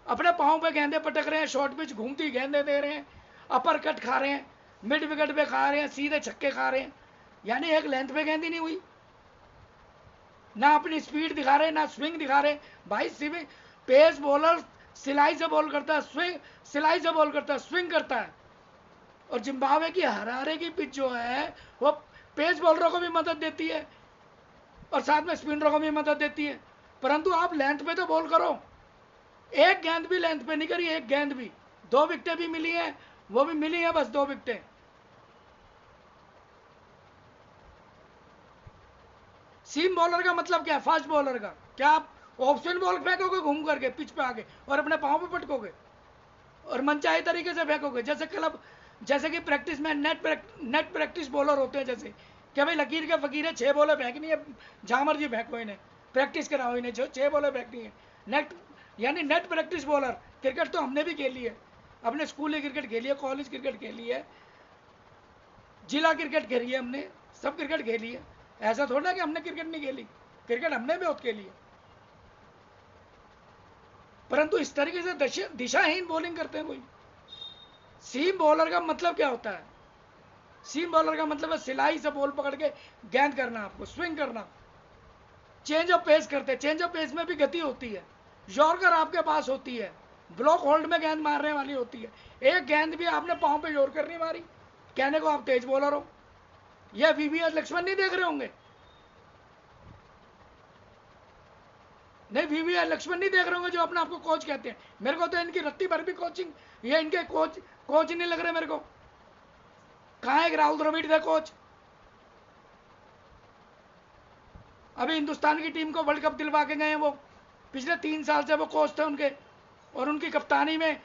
अपने पांव पे गेंदे पटक रहे हैं, शॉर्ट पिच घूमती गेंदे दे रहे हैं, अपर कट खा रहे हैं, मिड विकेट पे खा रहे हैं, सीधे छक्के खा रहे हैं। यानी एक लेंथ पे गेंद ही नहीं हुई, ना अपनी स्पीड दिखा रहे, ना स्विंग दिखा रहे। भाई स्विंग पेस बॉलर सिलाई से बॉल करता है, स्विंग सिलाई से बॉल करता है, स्विंग करता है। और जिम्बाब्वे की हरारे की पिच जो है वो पेस बॉलरों को भी मदद देती है और साथ में स्पिनरों को भी मदद देती है, परंतु आप लेंथ पे तो बॉल करो। एक गेंद भी लेंथ पे नहीं करी, एक गेंद भी। 2 विकेटें भी मिली हैं, वो भी मिली है बस 2 विकेटें। सीम बॉलर का मतलब क्या है, फास्ट बॉलर का? क्या आप ऑफ स्पिन बॉल फेंकोगे घूम करके पिच पे आगे और अपने पांव पे पटकोगे और मनचाहे तरीके से फेंकोगे? जैसे कि प्रैक्टिस में नेट प्रैक्टिस बॉलर होते हैं, जैसे क्या भाई लकीर के फकीर 6 बॉलें फेंकनी है, जहां मर्जी फेंको इन्हें, प्रैक्टिस कराओ इन्हें, जो 6 बॉलें फेंकनी है। नेट यानी नेट प्रैक्टिस बॉलर। क्रिकेट तो हमने भी खेली है, अपने स्कूली क्रिकेट खेली है, कॉलेज क्रिकेट खेली है, जिला क्रिकेट खेली है, हमने सब क्रिकेट खेली है। ऐसा थोड़ा कि हमने क्रिकेट नहीं खेली, क्रिकेट हमने भी बहुत खेली है, परंतु इस तरीके से दिशाहीन बॉलिंग करते हैं कोई। सीम बॉलर का मतलब क्या होता है? सीम बॉलर का मतलब है सिलाई से बॉल पकड़ के गेंद करना, आपको स्विंग करना, चेंज ऑफ पेस करते हैं। चेंज ऑफ पेस में भी गति होती है, यॉर्कर आपके पास होती है, ब्लॉक होल्ड में गेंद मारने वाली होती है। एक गेंद भी आपने पांव पे यॉर्कर नहीं मारी, कहने को आप तेज बॉलर हो। यह वीवीएस लक्ष्मण नहीं देख रहे होंगे, नहीं वीवीएस लक्ष्मण नहीं देख रहे होंगे जो अपने आपको कोच कहते हैं। मेरे को तो इनकी रत्ती भर भी कोचिंग, ये इनके कोच नहीं लग रहे मेरे को। कहाँ है राहुल द्रविड़ थे कोच? अभी हिंदुस्तान की टीम को वर्ल्ड कप दिलवा के गए हैं वो, पिछले 3 साल से वो कोच थे उनके, और उनकी कप्तानी में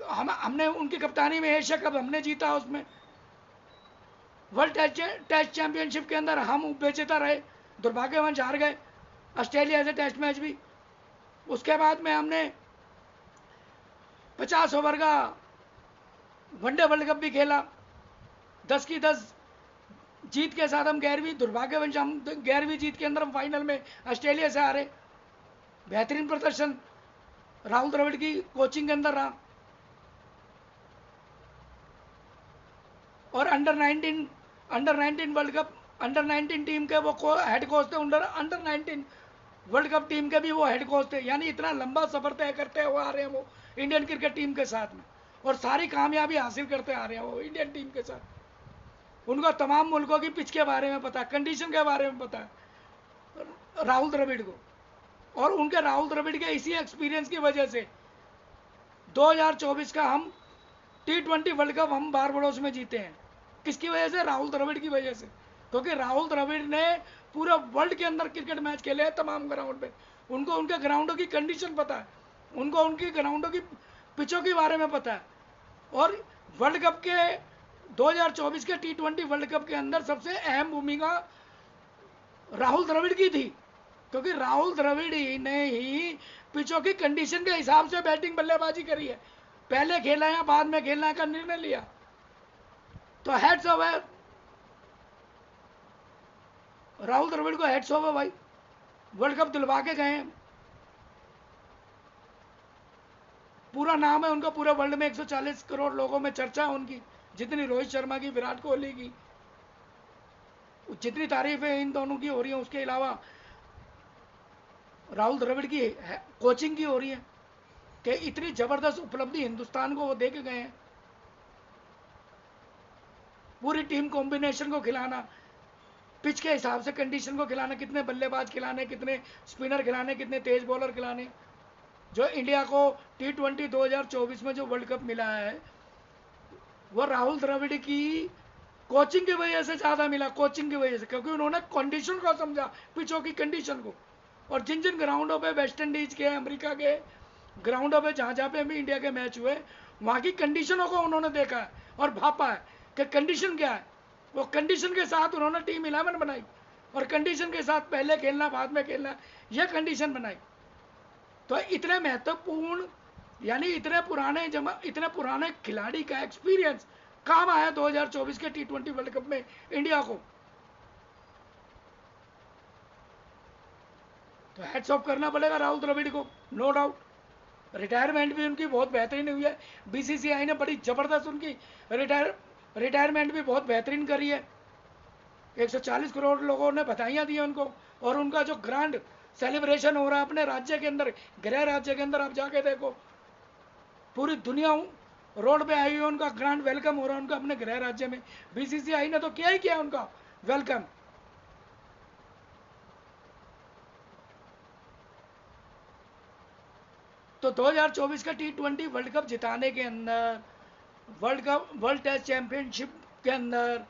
हमने उनकी कप्तानी में एशिया कप हमने जीता, उसमें वर्ल्ड टेस्ट चैंपियनशिप के अंदर हम उपविजेता रहे, दुर्भाग्यवश हार गए ऑस्ट्रेलिया से टेस्ट मैच भी। उसके बाद में हमने 50 ओवर का वनडे वर्ल्ड कप भी खेला, 10 की 10 जीत के साथ हम 11वीं, दुर्भाग्यवश हम 11वीं जीत के अंदर हम फाइनल में ऑस्ट्रेलिया से हारे। बेहतरीन प्रदर्शन राहुल द्रविड़ की कोचिंग के अंदर रहा। और under 19 world cup, under 19 team के वो हेड कोच थे, अंडर 19 वर्ल्ड कप टीम के भी वो हेड कोच थे। यानी इतना लंबा सफर तय करते हुए आ रहे हैं वो इंडियन क्रिकेट टीम के साथ में, और सारी कामयाबी हासिल करते आ रहे हैं वो इंडियन टीम के साथ। उनको तमाम मुल्कों की पिच के बारे में पता है, कंडीशन के बारे में पता है राहुल द्रविड़ को। और उनके राहुल द्रविड़ के इसी एक्सपीरियंस की वजह से 2024 का हम T20 वर्ल्ड कप हम बारबाडोस में जीते हैं। किसकी वजह से? राहुल द्रविड़ की वजह से, क्योंकि राहुल द्रविड़ ने पूरा वर्ल्ड के अंदर क्रिकेट मैच खेले हैं तमाम ग्राउंड पे। उनको उनके ग्राउंडों की कंडीशन पता है, उनको उनकी ग्राउंडों की पिचों के बारे में पता है। और वर्ल्ड कप के 2024 के T20 वर्ल्ड कप के अंदर सबसे अहम भूमिका राहुल द्रविड़ की थी, क्योंकि राहुल द्रविड़ ने ही पिचों की कंडीशन के हिसाब से बैटिंग बल्लेबाजी करी है। पहले खेला या बाद में खेलने का निर्णय लिया। तो हेड्स ऑफ है, राहुल द्रविड़ को हेड्स ऑफ है भाई, वर्ल्ड कप दिलवा के गए हैं। पूरा नाम है उनका, पूरे वर्ल्ड में 140 करोड़ लोगों में चर्चा है उनकी, जितनी रोहित शर्मा की, विराट कोहली की, जितनी तारीफें इन दोनों की हो रही है, उसके अलावा राहुल द्रविड़ की कोचिंग की हो रही है कि इतनी जबरदस्त उपलब्धि हिंदुस्तान को वो दे के गए हैं। पूरी टीम कॉम्बिनेशन को खिलाना, पिच के हिसाब से कंडीशन को खिलाना, कितने बल्लेबाज खिलाने, कितने स्पिनर खिलाने, कितने तेज बॉलर खिलाने। जो इंडिया को T20 2024 में जो वर्ल्ड कप मिला है वो राहुल द्रविड़ की कोचिंग की वजह से ज्यादा मिला, कोचिंग की वजह से, क्योंकि उन्होंने कंडीशन को समझा, पिचों की कंडीशन को। और जिन जिन ग्राउंडों पे, वेस्ट इंडीज के, अमेरिका के ग्राउंडों पे, जहां जहां पे भी इंडिया के मैच हुए, वहां की कंडीशनों को उन्होंने देखा है और भापा है कि कंडीशन क्या है। वो कंडीशन के साथ उन्होंने टीम 11 बनाई और कंडीशन के साथ पहले खेलना, बाद में खेलना, यह कंडीशन बनाई। तो इतने महत्वपूर्ण, यानी इतने पुराने खिलाड़ी का एक्सपीरियंस काम आया 2024 के T20 वर्ल्ड कप में इंडिया को। तो हेड्स ऑफ करना पड़ेगा राहुल द्रविड़ को, नो डाउट। रिटायरमेंट भी उनकी बहुत बेहतरीन हुई है, बीसीसीआई ने बड़ी जबरदस्त उनकी रिटायरमेंट भी बहुत बेहतरीन करी है। 140 करोड़ लोगों ने बधाइयां दी उनको, और उनका जो ग्रांड सेलिब्रेशन हो रहा है अपने राज्य के अंदर, गृह राज्य के अंदर, आप जाके देखो, पूरी दुनिया रोड पे आई हुई है, उनका ग्रांड वेलकम हो रहा है उनका अपने गृह राज्य में। बीसीसीआई ने तो किया ही किया उनका वेलकम। तो 2024 का T20 वर्ल्ड कप जिताने के अंदर, वर्ल्ड टेस्ट चैंपियनशिप के अंदर,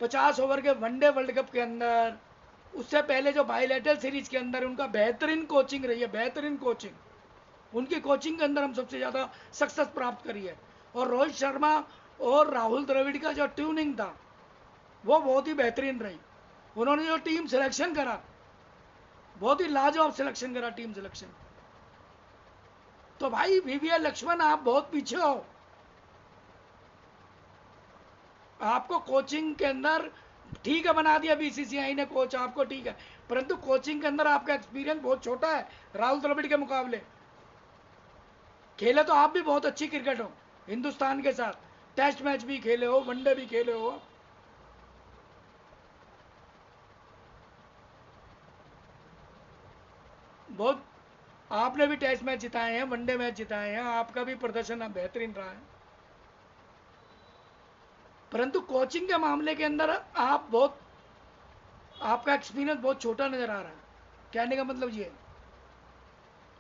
50 ओवर के वनडे वर्ल्ड कप के अंदर, उससे पहले जो बायलैटरल सीरीज के अंदर उनका बेहतरीन कोचिंग रही है, बेहतरीन कोचिंग। उनकी कोचिंग के अंदर हम सबसे ज्यादा सक्सेस प्राप्त करी है। और रोहित शर्मा और राहुल द्रविड़ का जो ट्यूनिंग था वो बहुत ही बेहतरीन रही। उन्होंने जो टीम सिलेक्शन करा, बहुत ही लाजवाब सिलेक्शन करा, टीम सिलेक्शन। तो भाई वीवीएल लक्ष्मण, आप बहुत पीछे हो। आपको कोचिंग के अंदर ठीक है, बना दिया बीसीसीआई ने कोच आपको, ठीक है, परंतु कोचिंग के अंदर आपका एक्सपीरियंस बहुत छोटा है राहुल द्रविड़ के मुकाबले। खेले तो आप भी बहुत अच्छी क्रिकेट हो हिंदुस्तान के साथ, टेस्ट मैच भी खेले हो, वनडे भी खेले हो। बहुत आपने भी टेस्ट मैच जिताए हैं, वनडे मैच जिताए हैं, आपका भी प्रदर्शन बेहतरीन रहा है। परंतु कोचिंग के मामले के अंदर आपका एक्सपीरियंस बहुत छोटा नजर आ रहा है। कहने का मतलब ये,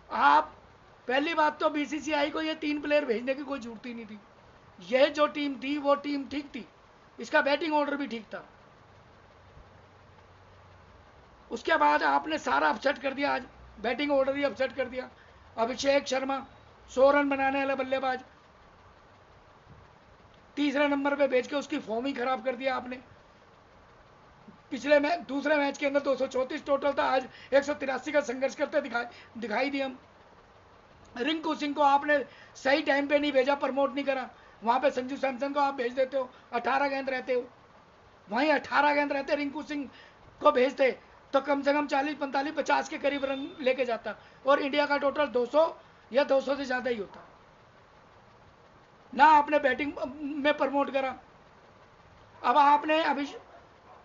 आप पहली बात तो बीसीसीआई को ये 3 प्लेयर भेजने की कोई जरूरत ही नहीं थी। यह जो टीम थी वो टीम ठीक थी, इसका बैटिंग ऑर्डर भी ठीक था। उसके बाद आपने सारा अपसेट कर दिया, आज बैटिंग ऑर्डर ही अपसेट कर दिया। अभिषेक शर्मा 100 रन बनाने वाला बल्लेबाज, तीसरे नंबर पे भेज के उसकी फॉर्म ही खराब कर दिया आपने। दूसरे मैच के अंदर 234 टोटल था, आज 183 का संघर्ष करते दिखाई दिए हम। रिंकू सिंह को आपने सही टाइम पे नहीं भेजा, प्रमोट नहीं करा। वहां पे संजू सैमसन को आप भेज देते हो, 18 गेंद रहते हो, वहीं 18 गेंद रहते रिंकू सिंह को भेजते तो कम से कम 40 45 50 के करीब रन लेके जाता, और इंडिया का टोटल 200 या 200 से ज्यादा ही होता। ना आपने बैटिंग में प्रमोट करा। अब आपने अभी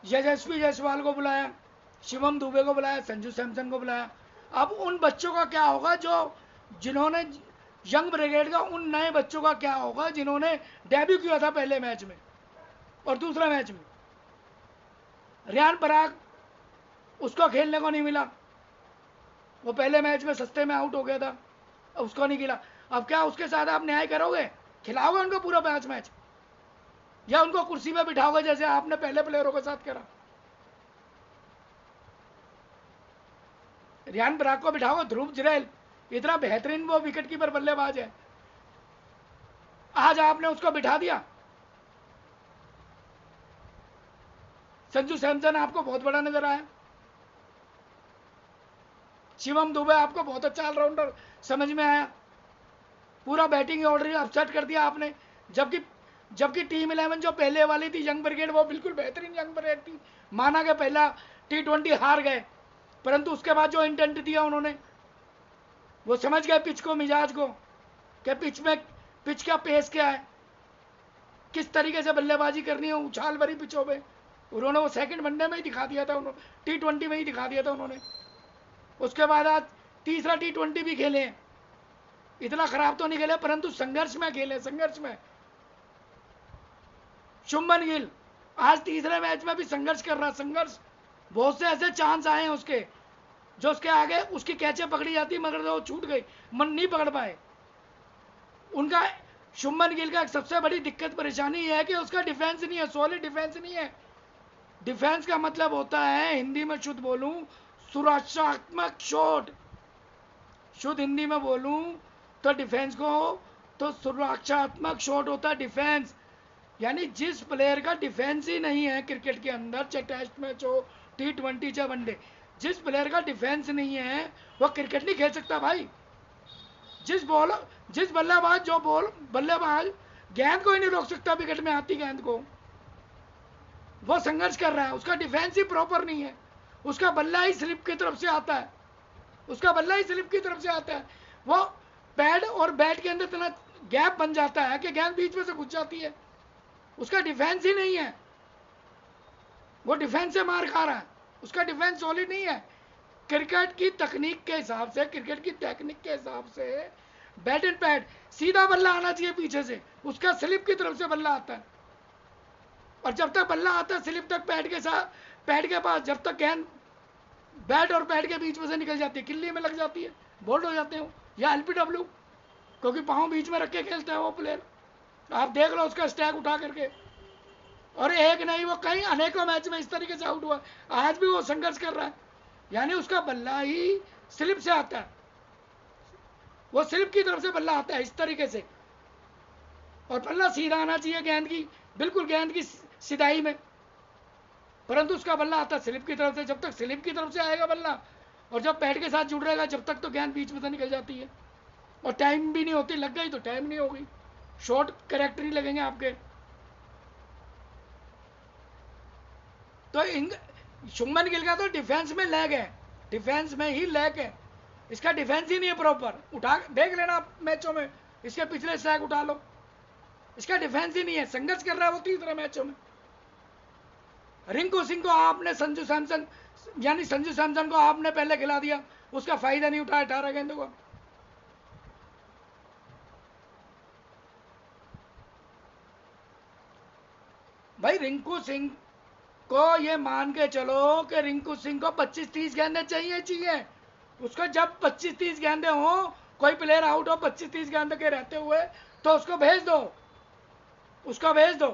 यशस्वी जायसवाल को बुलाया, शिवम दुबे को बुलाया, संजू सैमसन को बुलाया। अब उन बच्चों का क्या होगा जिन्होंने यंग ब्रिगेड का, उन नए बच्चों का क्या होगा जिन्होंने डेब्यू किया था पहले मैच में और दूसरा मैच में। रियान पराग, उसको खेलने को नहीं मिला, वो पहले मैच में सस्ते में आउट हो गया था, उसको नहीं खिला। अब क्या उसके साथ आप न्याय करोगे? खिलाओगे उनको पूरा मैच, या उनको कुर्सी में बिठाओगे जैसे आपने पहले प्लेयरों के साथ करा? रियान पराग को बिठाओगे, ध्रुव जुरैल इतना बेहतरीन वो विकेट कीपर बल्लेबाज है, आज आपने उसको बिठा दिया। संजू सैमसन आपको बहुत बड़ा नजर आया, शिवम दुबे आपको बहुत अच्छा ऑलराउंडर समझ में आया, पूरा बैटिंग ऑर्डर अपसेट कर दिया आपने। जबकि जबकि टीम 11 जो पहले वाली थी यंग ब्रिगेड, वो बिल्कुल बेहतरीन यंग ब्रिगेड थी। माना कि पहला T20 हार गए, परंतु उसके बाद जो इंटेंट दिया उन्होंने, वो समझ गए पिच को, मिजाज को, कि पिच का पेस क्या है, किस तरीके से बल्लेबाजी करनी है उछाल भरी पिचों पे। उन्होंने वो सेकंड वनडे में ही दिखा दिया था, उन्होंने T20 में ही दिखा दिया था उन्होंने। उसके बाद आज तीसरा T20 भी खेले, इतना खराब तो नहीं खेले, परंतु संघर्ष में खेले, संघर्ष में। शुभमन गिल आज तीसरे मैच में भी संघर्ष कर रहा, संघर्ष। बहुत से ऐसे चांस आए हैं उसके, जो उसके आगे उसकी कैचे पकड़ी जाती मगर वो छूट गई, मन नहीं पकड़ पाए। उनका शुभमन गिल का एक सबसे बड़ी दिक्कत परेशानी यह है कि उसका डिफेंस नहीं है, सॉलिड डिफेंस नहीं है। डिफेंस का मतलब होता है, हिंदी में शुद्ध बोलूं, सुरक्षात्मक शॉट। शुद्ध हिंदी में बोलूं तो डिफेंस को, तो सुरक्षात्मक शॉट होता है डिफेंस। यानी जिस प्लेयर का डिफेंस ही नहीं है क्रिकेट के अंदर, चाहे टेस्ट मैच हो, T20 चाहे वनडे, जिस प्लेयर का डिफेंस नहीं है वो क्रिकेट नहीं खेल सकता भाई। जिस बल्लेबाज गेंद को ही नहीं रोक सकता, विकेट में आती गेंद को, वो संघर्ष कर रहा है, उसका डिफेंस ही प्रॉपर नहीं है, उसका बल्ला ही स्लिप की तरफ से आता है, उसका बल्ला ही स्लिप की तरफ से आता है। वो पैड और बैट के अंदर इतना गैप बन जाता है कि गेंद बीच में से घुस जाती है, उसका डिफेंस ही नहीं है, वो डिफेंस से मार खा रहा है, उसका डिफेंस सॉलिड नहीं है। क्रिकेट की तकनीक के हिसाब से, क्रिकेट की टेक्निक के हिसाब से बैट एंड पैड, सीधा बल्ला आना चाहिए पीछे से, उसका स्लिप की तरफ से बल्ला आता है, और जब तक बल्ला आता है स्लिप तक पैड के साथ, पैड के पास, जब तक गेंद बैट और पैड के बीच में से निकल जाती है, किल्ली में लग जाती है, बोल्ड हो जाते हो, या LPW, क्योंकि पाँव बीच में रख के खेलते हैं वो प्लेयर। आप देख लो उसका स्टैक उठा करके, और एक नहीं वो कई अनेकों मैच में इस तरीके से आउट हुआ, आज भी वो संघर्ष कर रहा है। यानी उसका बल्ला ही स्लिप से आता है, वो स्लिप की तरफ से बल्ला आता है इस तरीके से, और बल्ला सीधा आना चाहिए गेंद की, बिल्कुल गेंद की सीधाई में, परंतु उसका बल्ला आता है स्लिप की तरफ से। जब तक स्लिप की तरफ से आएगा बल्ला, और जब पैड के साथ जुड़ रहेगा, जब तक तो गेंद बीच में से निकल जाती है, और टाइम भी नहीं होती, लग गई तो टाइम नहीं होगी, शॉर्ट करेक्ट नहीं लगेंगे आपके। तो शुभमन गिल का तो डिफेंस में लैग है, डिफेंस में ही लैग है, इसका डिफेंस ही नहीं है प्रॉपर। उठा देख लेना आप मैचों में, इसके पिछले स्ट्राइक उठा लो, इसका डिफेंस ही नहीं है, संघर्ष कर रहा है वो तीसरे मैचों में। रिंकू सिंह को आपने संजू सैमसन को आपने पहले खिला दिया, उसका फायदा नहीं उठाया 18 गेंदों को। भाई रिंकू सिंह को ये मान के चलो कि रिंकू सिंह को 25-30 गेंदें चाहिए। उसको जब 25-30 गेंदें हो, कोई प्लेयर आउट हो 25-30 गेंदों के रहते हुए, तो उसको भेज दो, उसको भेज दो।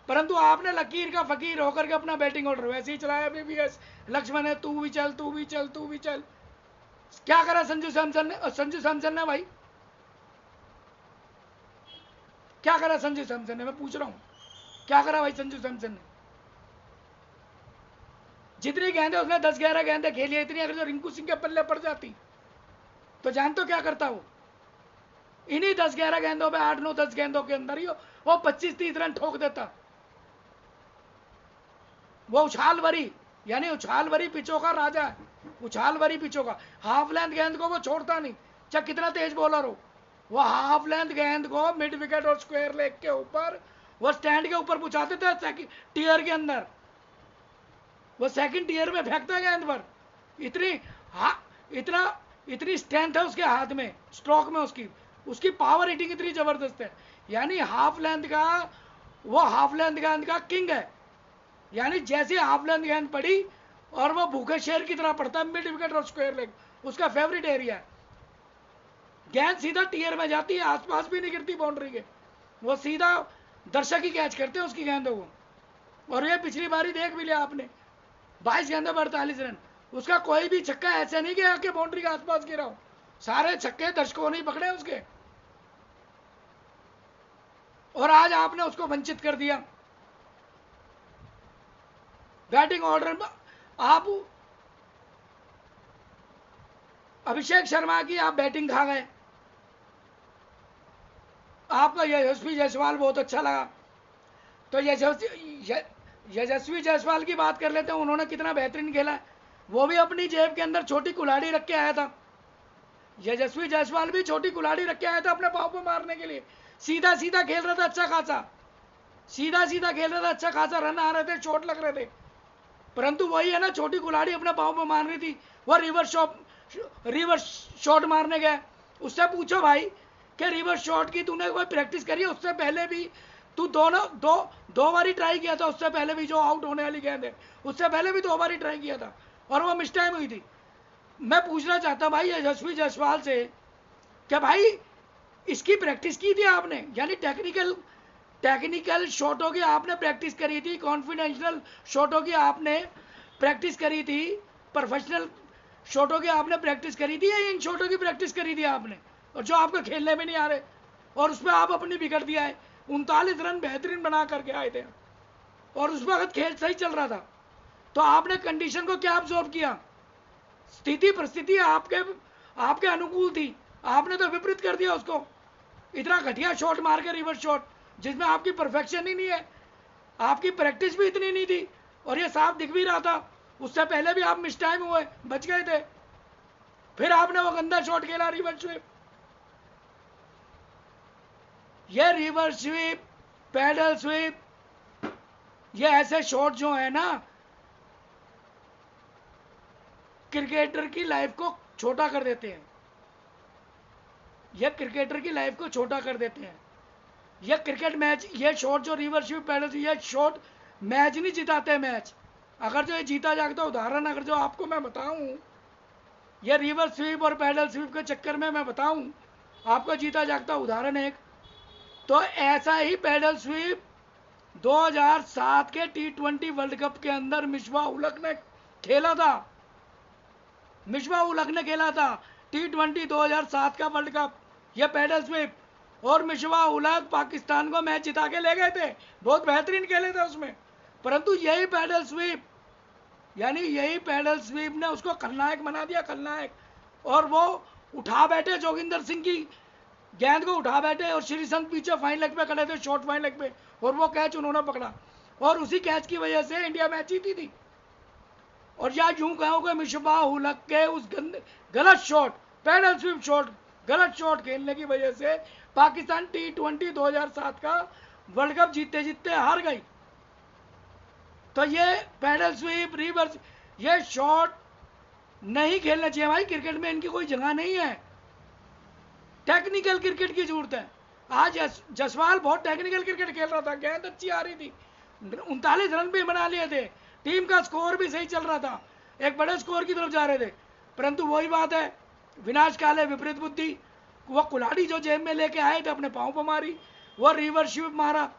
परंतु आपने लकीर का फकीर होकर के अपना बैटिंग ऑर्डर वैसे ही चलाया। BBS लक्ष्मण है, तू भी चल, तू भी चल, तू भी चल। क्या करा संजू सैमसन ने भाई, क्या करा संजू सैमसन ने, मैं पूछ रहा हूं, क्या करा भाई संजू सैमसन ने? जितनी गेंदें उसने 10-11 गेंदें खेली, इतनी अगर जो रिंकू सिंह के पल्ले पड़ जाती तो जान तो क्या करता वो, इन्हीं 10-11 गेंदों पे, 8-9-10 गेंदों के अंदर ही वो 25-30 रन ठोक देता। वो उछाल भरी, यानी उछाल भरी पिचों का राजा है, उछाल भरी पिचों का। हाफ लेंथ गेंद को वो छोड़ता नहीं, चाहे कितना तेज बॉलर हो, वो हाफ लेंथ गेंद को मिड विकेट और स्क्वायर लेग के ऊपर, वो स्टैंड के ऊपर पहुंचाते थे टीयर के अंदर, वो सेकंड टीयर में फेंकता गेंद पर। इतनी स्ट्रेंथ है उसके हाथ में, स्ट्रोक में, उसकी पावर हिटिंग इतनी जबरदस्त है। यानी हाफ लेंथ का, वो हाफ लेंथ गेंद का किंग है। यानी जैसे हाफ लेंथ गेंद पड़ी और वो भूखे शेर की तरह पड़ता है, मिड विकेट और स्क्वायर लेग उसका फेवरेट एरिया है। गेंद सीधा टीयर में जाती है, आसपास भी नहीं गिरती बाउंड्री के, वो सीधा दर्शक ही कैच करते हैं उसकी गेंदों को। और ये पिछली बारी देख भी लिया आपने, 22 गेंदों पर 48 रन, उसका कोई भी छक्का ऐसे नहीं गया कि बाउंड्री के आसपास गिरा हो, सारे छक्के दर्शकों ने पकड़े उसके। और आज आपने उसको वंचित कर दिया बैटिंग ऑर्डर में। आप अभिषेक शर्मा की आप बैटिंग खा गए, आपका यशस्वी जायसवाल बहुत अच्छा लगा, तो यशस्वी जायसवाल की बात कर लेते हैं। उन्होंने कितना बेहतरीन खेला है, वो भी अपनी जेब के अंदर छोटी कुल्हाड़ी रख के आया था। यशस्वी जायसवाल भी छोटी कुल्हाड़ी रख के आया था अपने पाँव पे मारने के लिए। सीधा सीधा खेल रहा था, अच्छा खासा सीधा सीधा खेल रहा था, अच्छा खासा रन आ रहे थे, चोट लग रहे थे, परंतु वही है ना, छोटी कुल्हाड़ी अपने पाँव पे मार रही थी। वो रिवर्स शॉट मारने गया। उससे पूछो भाई कि रिवर्स शॉट की तूने कोई प्रैक्टिस करी है? उससे पहले भी तू दो बारी ट्राई किया था। उससे पहले भी जो आउट होने वाली गेंद है, उससे पहले भी 2 बारी ट्राई किया था और वो मिस टाइम हुई थी। मैं पूछना चाहता भाई यशस्वी जायसवाल से, क्या भाई इसकी प्रैक्टिस की थी आपने? यानी टेक्निकल शॉटों की आपने प्रैक्टिस करी थी, कॉन्फिडेंशियल शॉटों की आपने प्रैक्टिस करी थी, प्रोफेशनल शॉटों की आपने प्रैक्टिस करी थी, या इन शॉटों की प्रैक्टिस करी थी आपने, और जो आपको खेलने में नहीं आ रहे और उसमें आप अपनी बिगड़ दिया है? 39 रन बेहतरीन बना करके आए थे और उस वक्त खेल सही चल रहा था, तो आपने कंडीशन को क्या ऑब्जॉर्व किया? स्थिति परिस्थिति आपके अनुकूल थी, आपने तो विपरीत कर दिया उसको। इतना घटिया शॉट मार के रिवर्स शॉट, जिसमें आपकी परफेक्शन ही नहीं है, आपकी प्रैक्टिस भी इतनी नहीं थी, और ये साफ दिख भी रहा था। उससे पहले भी आप मिस टाइम हुए, बच गए थे, फिर आपने वो गंदा शॉट खेला रिवर्स स्वीप। ये रिवर्स स्वीप, पैडल स्वीप, ये ऐसे शॉट जो है ना, क्रिकेटर की लाइफ को छोटा कर देते हैं। ये क्रिकेटर की लाइफ को छोटा कर देते हैं। ये क्रिकेट मैच, ये शॉट जो रिवर्स स्वीप, पैडल स्वीप, ये शॉट मैच नहीं जिताते। मैच अगर जो ये जीता जाता, उदाहरण अगर जो आपको मैं बताऊं, ये रिवर्स स्वीप और पैडल स्वीप के चक्कर में मैं बताऊं आपको जीता जागता उदाहरण एक, तो ऐसा ही पैडल स्वीप 2007 के T20 वर्ल्ड कप के अंदर मिसबाह उलग ने खेला था। मिसबाह उलग ने खेला था T20 2007 का वर्ल्ड कप, यह पैडल स्वीप, और मिसबाह उलग पाकिस्तान को मैच जिता के ले गए थे। बहुत बेहतरीन खेले थे उसमें, परंतु यही पैडल स्वीप, यानी यही पैडल स्वीप ने उसको खलनायक बना दिया, खलनायक। और वो उठा बैठे, जोगिंदर सिंह की गेंद को उठा बैठे, और श्रीसंत पीछे फाइन लेग पे खड़े थे, शॉर्ट फाइन लेग पे, और वो कैच उन्होंने पकड़ा, और उसी कैच की वजह से इंडिया मैच जीती थी। और या यूं कहो कि मिसबाह उलग के उस गलत शॉट, पैडल स्वीप शॉट, गलत शॉट खेलने की वजह से पाकिस्तान T20 2007 का वर्ल्ड कप जीतते जीतते हार गई। तो ये पैडल स्वीप, रिवर्स, ये शॉट नहीं खेलना चाहिए भाई। क्रिकेट में इनकी कोई जगह नहीं है। टेक्निकल क्रिकेट की जरूरत है। आज जसवाल बहुत टेक्निकल क्रिकेट खेल रहा था, गेंद अच्छी आ रही थी, 39 रन भी बना लिए थे, टीम का स्कोर भी सही चल रहा था, एक बड़े स्कोर की तरफ जा रहे थे, परंतु वही बात है, विनाशकाल है विपरीत बुद्धि। वो कुल्हाड़ी जो जेब में लेके आए थे अपने पाँव पर मारी, वो रिवर्स स्वीप मारा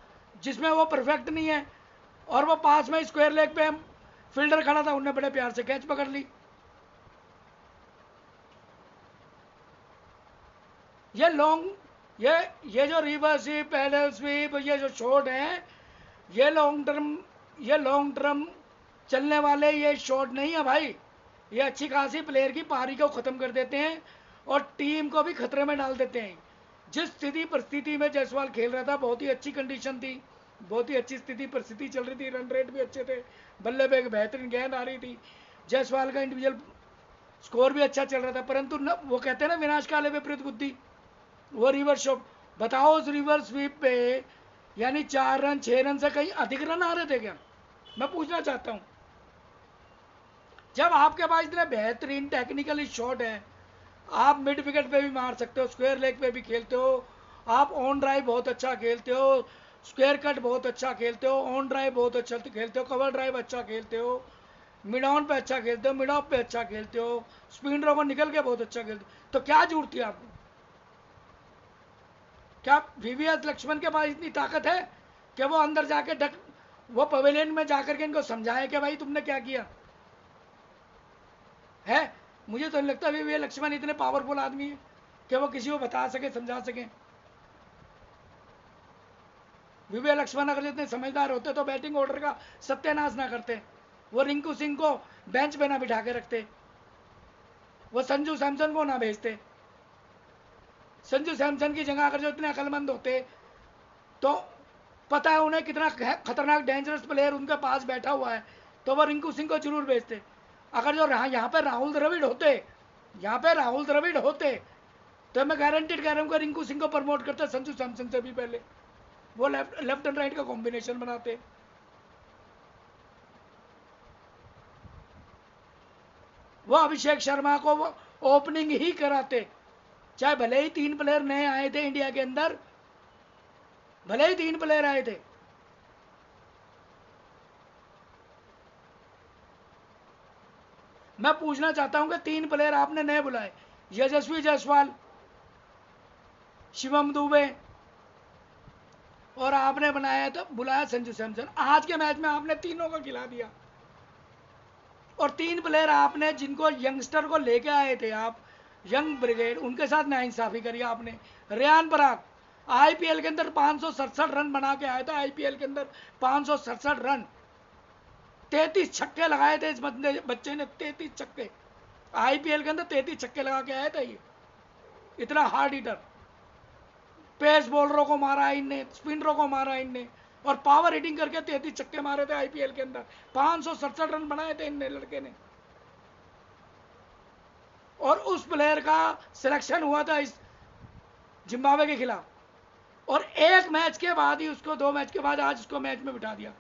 जिसमें वो परफेक्ट नहीं है, और वो पास में स्क्वायर लेग पे फील्डर खड़ा था, उनने बड़े प्यार से कैच पकड़ ली। ये लॉन्ग, ये जो रिवर्स स्वीप, पैडल स्वीप, ये जो शॉट है, ये लॉन्ग टर्म चलने वाले ये शॉट नहीं है भाई। ये अच्छी खासी प्लेयर की पारी को खत्म कर देते हैं और टीम को भी खतरे में डाल देते हैं। जिस स्थिति परिस्थिति में जायसवाल खेल रहा था, बहुत ही अच्छी कंडीशन थी, बहुत ही अच्छी स्थिति परिस्थिति चल रही थी, रन रेट भी अच्छे थे, बल्ले पे एक बेहतरीन गेंद आ रही थी, जायसवाल का इंडिविजुअल स्कोर भी अच्छा चल रहा था, परंतु न, वो कहते हैं ना विनाशकाल है विपरीत बुद्धि, वो रिवर्स शॉट। बताओ उस रिवर्स स्वीप पे यानी 4 रन 6 रन से कहीं अधिक रन आ रहे थे क्या? मैं पूछना चाहता हूं। जब आपके पास इतने बेहतरीन टेक्निकली शॉट है, आप मिड विकेट पे भी मार सकते हो, स्क्वायर लेग पे भी खेलते हो, आप ऑन ड्राइव बहुत अच्छा खेलते हो, स्क्वायर कट बहुत अच्छा खेलते हो, ऑन ड्राइव बहुत अच्छा खेलते हो, कवर ड्राइव अच्छा खेलते हो, मिड ऑन पे अच्छा खेलते हो, मिड ऑफ पे अच्छा खेलते हो, स्पिनरों को निकल के बहुत अच्छा खेलते हो, तो क्या जरूरत थी आपको? क्या वीवीएस लक्ष्मण के पास इतनी ताकत है कि वो अंदर जाके वो पवेलियन में जाकर के इनको समझाए कि भाई तुमने क्या किया है? मुझे तो नहीं लगता वीवीएस लक्ष्मण इतने पावरफुल आदमी है कि वो किसी को बता सके, समझा सके। वीवीएस लक्ष्मण अगर इतने समझदार होते तो बैटिंग ऑर्डर का सत्यानाश ना करते, वो रिंकू सिंह को बेंच पे ना बिठा के रखते, वो संजू सैमसन को ना भेजते। संजू सैमसन की जगह अगर जो इतने अक्लमंद होते तो पता है उन्हें कितना खतरनाक डेंजरस प्लेयर उनके पास बैठा हुआ है, तो वो रिंकू सिंह को जरूर भेजते। अगर जो यहाँ पे राहुल द्रविड़ होते, यहाँ पे राहुल द्रविड़ होते, तो मैं गारंटेड कह रहा हूँ कि रिंकू सिंह को प्रमोट करते संजू सैमसन से भी पहले। वो लेफ्ट एंड राइट का कॉम्बिनेशन बनाते। वो अभिषेक शर्मा को वो ओपनिंग ही कराते, चाहे भले ही 3 प्लेयर नए आए थे इंडिया के अंदर, भले ही 3 प्लेयर आए थे। मैं पूछना चाहता हूं कि 3 प्लेयर आपने नए बुलाए, यशस्वी जायसवाल, शिवम दुबे, और आपने बुलाया संजू सैमसन। आज के मैच में आपने तीनों को खिला दिया। और 3 प्लेयर आपने जिनको यंगस्टर को लेके आए थे आप, यंग ब्रिगेड, उनके साथ नाइंसाफी करी आपने। रेयान पराग आईपीएल के अंदर 567 रन बना के आया था, आईपीएल के अंदर 567 रन, 33 छक्के लगाए थे इस बच्चे ने, 33 छक्के आईपीएल के अंदर 33 छक्के लगा के आया था। ये इतना हार्ड हिटर, पेस बॉलरों को मारा इनने, स्पिनरों को मारा इनने, और पावर हिटिंग करके 33 छक्के मारे थे आईपीएल के अंदर, 567 रन बनाए थे इन लड़के ने। और उस प्लेयर का सिलेक्शन हुआ था इस जिम्बाब्वे के खिलाफ, और 1 मैच के बाद ही उसको, 2 मैच के बाद आज उसको मैच में बिठा दिया।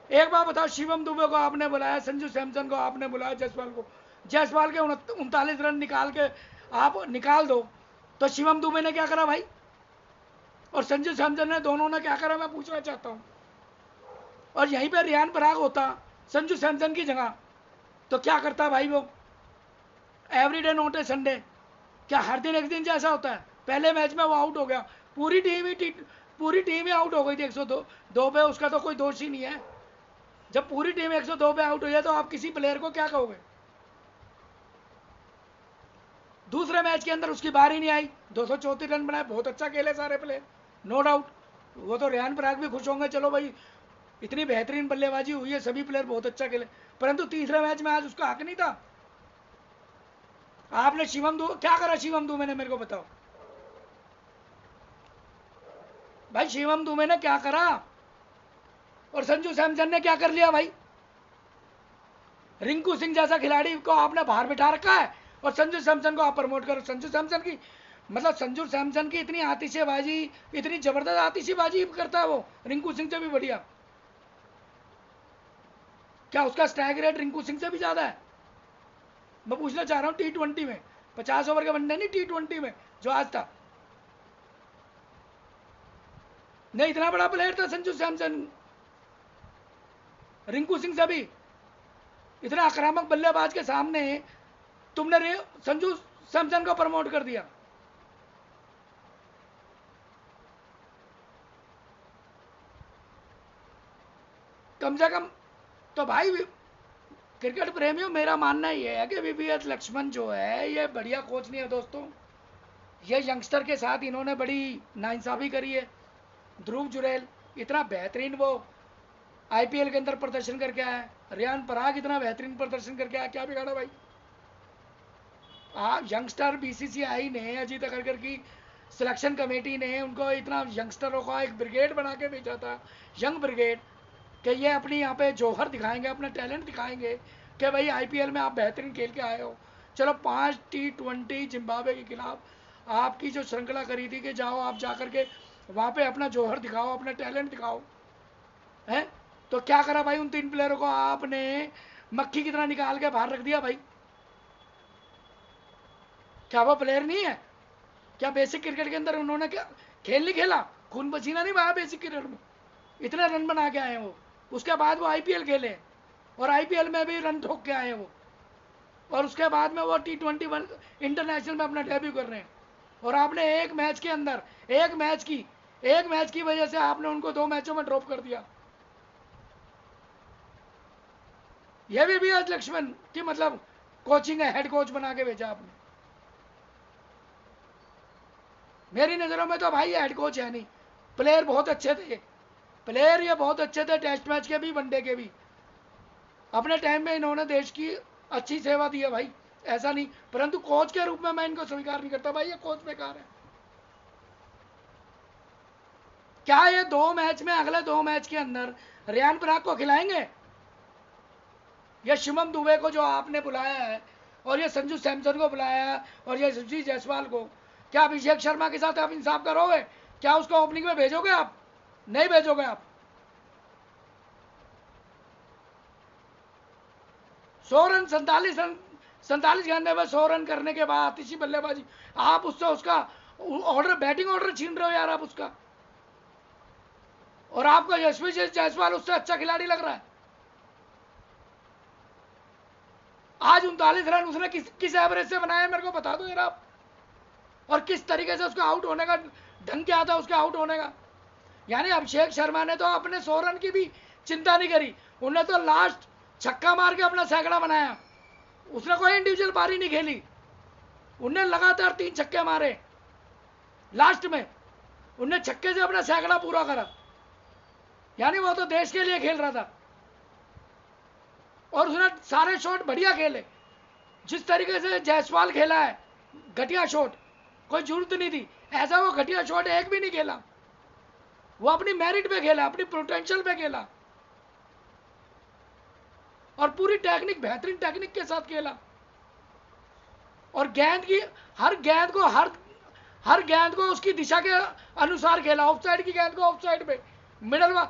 एक बात बताओ, शिवम दुबे को आपने बुलाया, संजू सैमसन को आपने बुलाया, जायसवाल को, जायसवाल के 39 रन निकाल के आप निकाल दो, तो शिवम दुबे ने क्या करा भाई, और संजू सैमसन ने, दोनों ने क्या करा, मैं पूछना चाहता हूं। और यहीं पे रेयान पराग होता संजू सैमसन की जगह, तो क्या करता भाई वो, एवरीडे नॉट ए संडे, क्या हर दिन एक दिन जैसा होता है। पहले मैच में वो आउट हो गया, पूरी टीम ही आउट हो गई थी 102 पे, उसका तो कोई दोष ही नहीं है। जब पूरी टीम 102 पे आउट हो जाए तो आप किसी प्लेयर को क्या कहोगे। दूसरे मैच के अंदर उसकी बारी नहीं आई, 234 रन बनाए, बहुत अच्छा खेले सारे प्लेयर, नो डाउट। वो तो रेयान पराग भी खुश होंगे, चलो भाई इतनी बेहतरीन बल्लेबाजी हुई है, सभी प्लेयर बहुत अच्छा खेले, परंतु तीसरे मैच में आज उसका हक नहीं था। आपने शिवम दुबे क्या करा, शिवम दुबे ने, मेरे को बताओ भाई, शिवम दुबे ने क्या करा, और संजू सैमसन ने क्या कर लिया भाई। रिंकू सिंह जैसा खिलाड़ी को आपने बाहर बिठा रखा है, और संजू सैमसन को आप प्रमोट करो। संजू सैमसन की मतलब, संजू सैमसन की इतनी आतिशबाजी, इतनी जबरदस्त आतिशबाजी करता है वो, रिंकू सिंह से भी बढ़िया। क्या उसका स्ट्राइक रेट रिंकू सिंह से भी ज्यादा है। मैं पूछना चाह रहा हूं, T20 में 50 ओवर के वनडे नहीं, T20 में जो आज था, नहीं इतना बड़ा प्लेयर था संजू सैमसन, रिंकू सिंह से भी। इतना आक्रामक बल्लेबाज के सामने तुमने संजू सैमसन को प्रमोट कर दिया। कम से कम तो भाई, क्रिकेट प्रेमियों, मेरा मानना ये है कि VVS लक्ष्मण जो है ये बढ़िया कोच नहीं है दोस्तों। ये यंगस्टर के साथ इन्होंने बड़ी नाइंसाफी करी है। ध्रुव जुरैल इतना बेहतरीन वो आईपीएल के अंदर प्रदर्शन करके आया है, रेयान पराग इतना बेहतरीन प्रदर्शन करके आया, क्या बिगाड़ा भाई। यंगस्टर बीसीसीआई ने, अजीत अगरकर की सिलेक्शन कमेटी ने उनको इतना यंगस्टरों का एक ब्रिगेड बना के भेजा था, यंग ब्रिगेड, कि ये अपनी यहाँ पे जौहर दिखाएंगे, अपना टैलेंट दिखाएंगे कि भाई आईपीएल में आप बेहतरीन खेल के आए हो। चलो 5 T20 जिम्बाब्वे के खिलाफ आपकी जो श्रृंखला करी थी कि जाओ आप जाकर के वहाँ पे अपना जौहर दिखाओ, अपना टैलेंट दिखाओ, है तो क्या करा भाई, उन 3 प्लेयरों को आपने मक्खी की तरह निकाल के बाहर रख दिया भाई। क्या वो प्लेयर नहीं है, क्या बेसिक क्रिकेट के अंदर उन्होंने क्या खेल नहीं खेला, खून पसीना नहीं बहाया बेसिक क्रिकेट में, इतने रन बना के आए वो। उसके बाद वो आईपीएल खेले, और आईपीएल में भी रन ठोक के आए वो, और उसके बाद में वो T20 इंटरनेशनल में अपना डेब्यू कर रहे हैं। और आपने एक मैच के अंदर, एक मैच की वजह से आपने उनको 2 मैचों में ड्रॉप कर दिया। यह भी VVS लक्ष्मण की मतलब कोचिंग है, हेड कोच बना के भेजा आपने। मेरी नजरों में तो भाई हेड कोच है नहीं, प्लेयर बहुत अच्छे थे, प्लेयर ये बहुत अच्छे थे, टेस्ट मैच के भी, वनडे के भी। अपने टाइम में इन्होंने देश की अच्छी सेवा दी है भाई, ऐसा नहीं, परंतु कोच के रूप में मैं इनको स्वीकार नहीं करता। भाई ये कोच बेकार है। क्या ये 2 मैच में, अगले 2 मैच के अंदर रियान पराग को खिलाएंगे? या शिवम दुबे को जो आपने बुलाया है, और ये संजू सैमसन को बुलाया है, और ये यशस्वी जायसवाल को, क्या अभिषेक शर्मा के साथ आप इंसाफ करोगे? क्या उसको ओपनिंग में भेजोगे आप? नहीं भेजोगे आप। 100 रन, 47 गेंदों में 100 रन करने के बाद तीसरी बल्लेबाजी, आप उससे उसका ऑर्डर, बैटिंग ऑर्डर छीन रहे हो यार आप उसका। और आपको यशस्वी जायसवाल उससे अच्छा खिलाड़ी लग रहा है। आज 39 रन उसने किस एवरेज से बनाया मेरे को बता दो यार आप। और किस तरीके से उसका आउट होने का ढंग क्या था उसका आउट होने का। यानी अभिषेक शर्मा ने तो अपने 100 रन की भी चिंता नहीं करी, उन्हें तो लास्ट छक्का मार के अपना सैकड़ा बनाया। उसने कोई इंडिविजुअल पारी नहीं खेली, उन्हें लगातार 3 छक्के मारे, लास्ट में उन्हें छक्के से अपना सैकड़ा पूरा करा। यानी वो तो देश के लिए खेल रहा था, और उसने सारे शॉट बढ़िया खेले। जिस तरीके से जायसवाल खेला है घटिया शॉट, कोई जरूरत नहीं थी ऐसा, वो घटिया शॉट एक भी नहीं खेला। वो अपनी मेरिट पे खेला, अपनी पोटेंशियल पे खेला, और पूरी टेक्निक, बेहतरीन टेक्निक के साथ खेला। और गेंद की हर गेंद को उसकी दिशा के अनुसार खेला। ऑफ साइड की गेंद को ऑफ साइड पे, मिडल में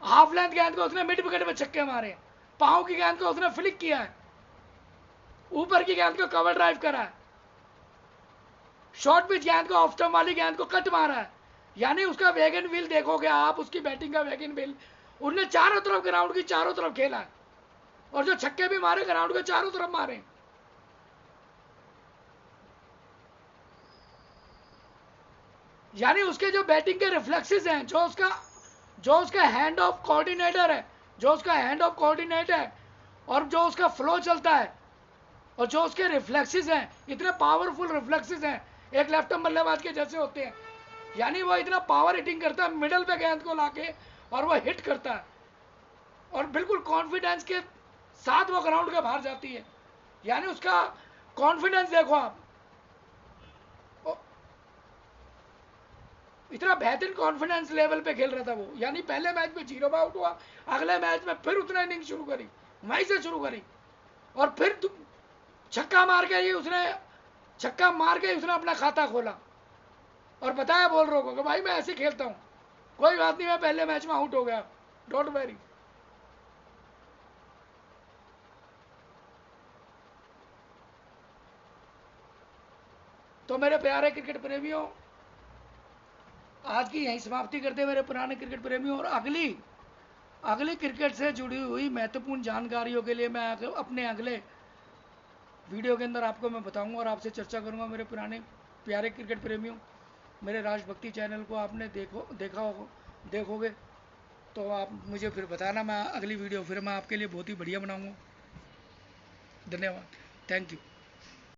हाफ लेंथ गेंद को उसने मिड विकेट में छक्के मारे, पांव की गेंद को उसने फ्लिक किया है, ऊपर की गेंद को कवर ड्राइव करा है, शॉर्ट पिच गेंद को, ऑफ स्टंप वाली गेंद को कट मारा है। यानी उसका वेग एंड व्हील देखोगे आप, उसकी बैटिंग का वेग एंड व्हील, उन्होंने चारों तरफ, ग्राउंड की चारों तरफ खेला है। और जो छक्के भी मारे ग्राउंड के चारों तरफ मारे। यानी उसके जो बैटिंग के रिफ्लेक्सेस हैं, जो उसका हैंड ऑफ कोऑर्डिनेटर है, और जो उसका फ्लो चलता है, और जो उसके रिफ्लेक्सेस हैं, इतने पावरफुल रिफ्लेक्सेस हैं, एक लेफ्ट आर्म बल्लेबाज के जैसे होते हैं। यानी वो इतना पावर हिटिंग करता है मिडल पे गेंद को लाके, और वो हिट करता है, और बिल्कुल कॉन्फिडेंस के साथ वो ग्राउंड के बाहर जाती है। यानी उसका कॉन्फिडेंस देखो आप, इतना बेहतरीन कॉन्फिडेंस लेवल पे खेल रहा था वो। यानी पहले मैच में 0 पे आउट हुआ, अगले मैच में फिर उतना इनिंग शुरू करी, वहीं से शुरू करी, और फिर छक्का मार के उसने अपना खाता खोला, और बताया बोल रहा होगा कि भाई मैं ऐसे खेलता हूँ, कोई बात नहीं, मैं पहले मैच में आउट हो गया, डोंट वेरी। तो मेरे प्यारे क्रिकेट प्रेमियों, आज की यही समाप्ति करते मेरे पुराने क्रिकेट प्रेमियों। और अगली क्रिकेट से जुड़ी हुई महत्वपूर्ण जानकारियों के लिए मैं अपने अगले वीडियो के अंदर आपको मैं बताऊंगा और आपसे चर्चा करूंगा। मेरे पुराने प्यारे क्रिकेट प्रेमियों, मेरे राष्ट्रभक्ति चैनल को आपने देखोगे तो आप मुझे फिर बताना, मैं अगली वीडियो फिर मैं आपके लिए बहुत ही बढ़िया बनाऊंगा। धन्यवाद, थैंक यू।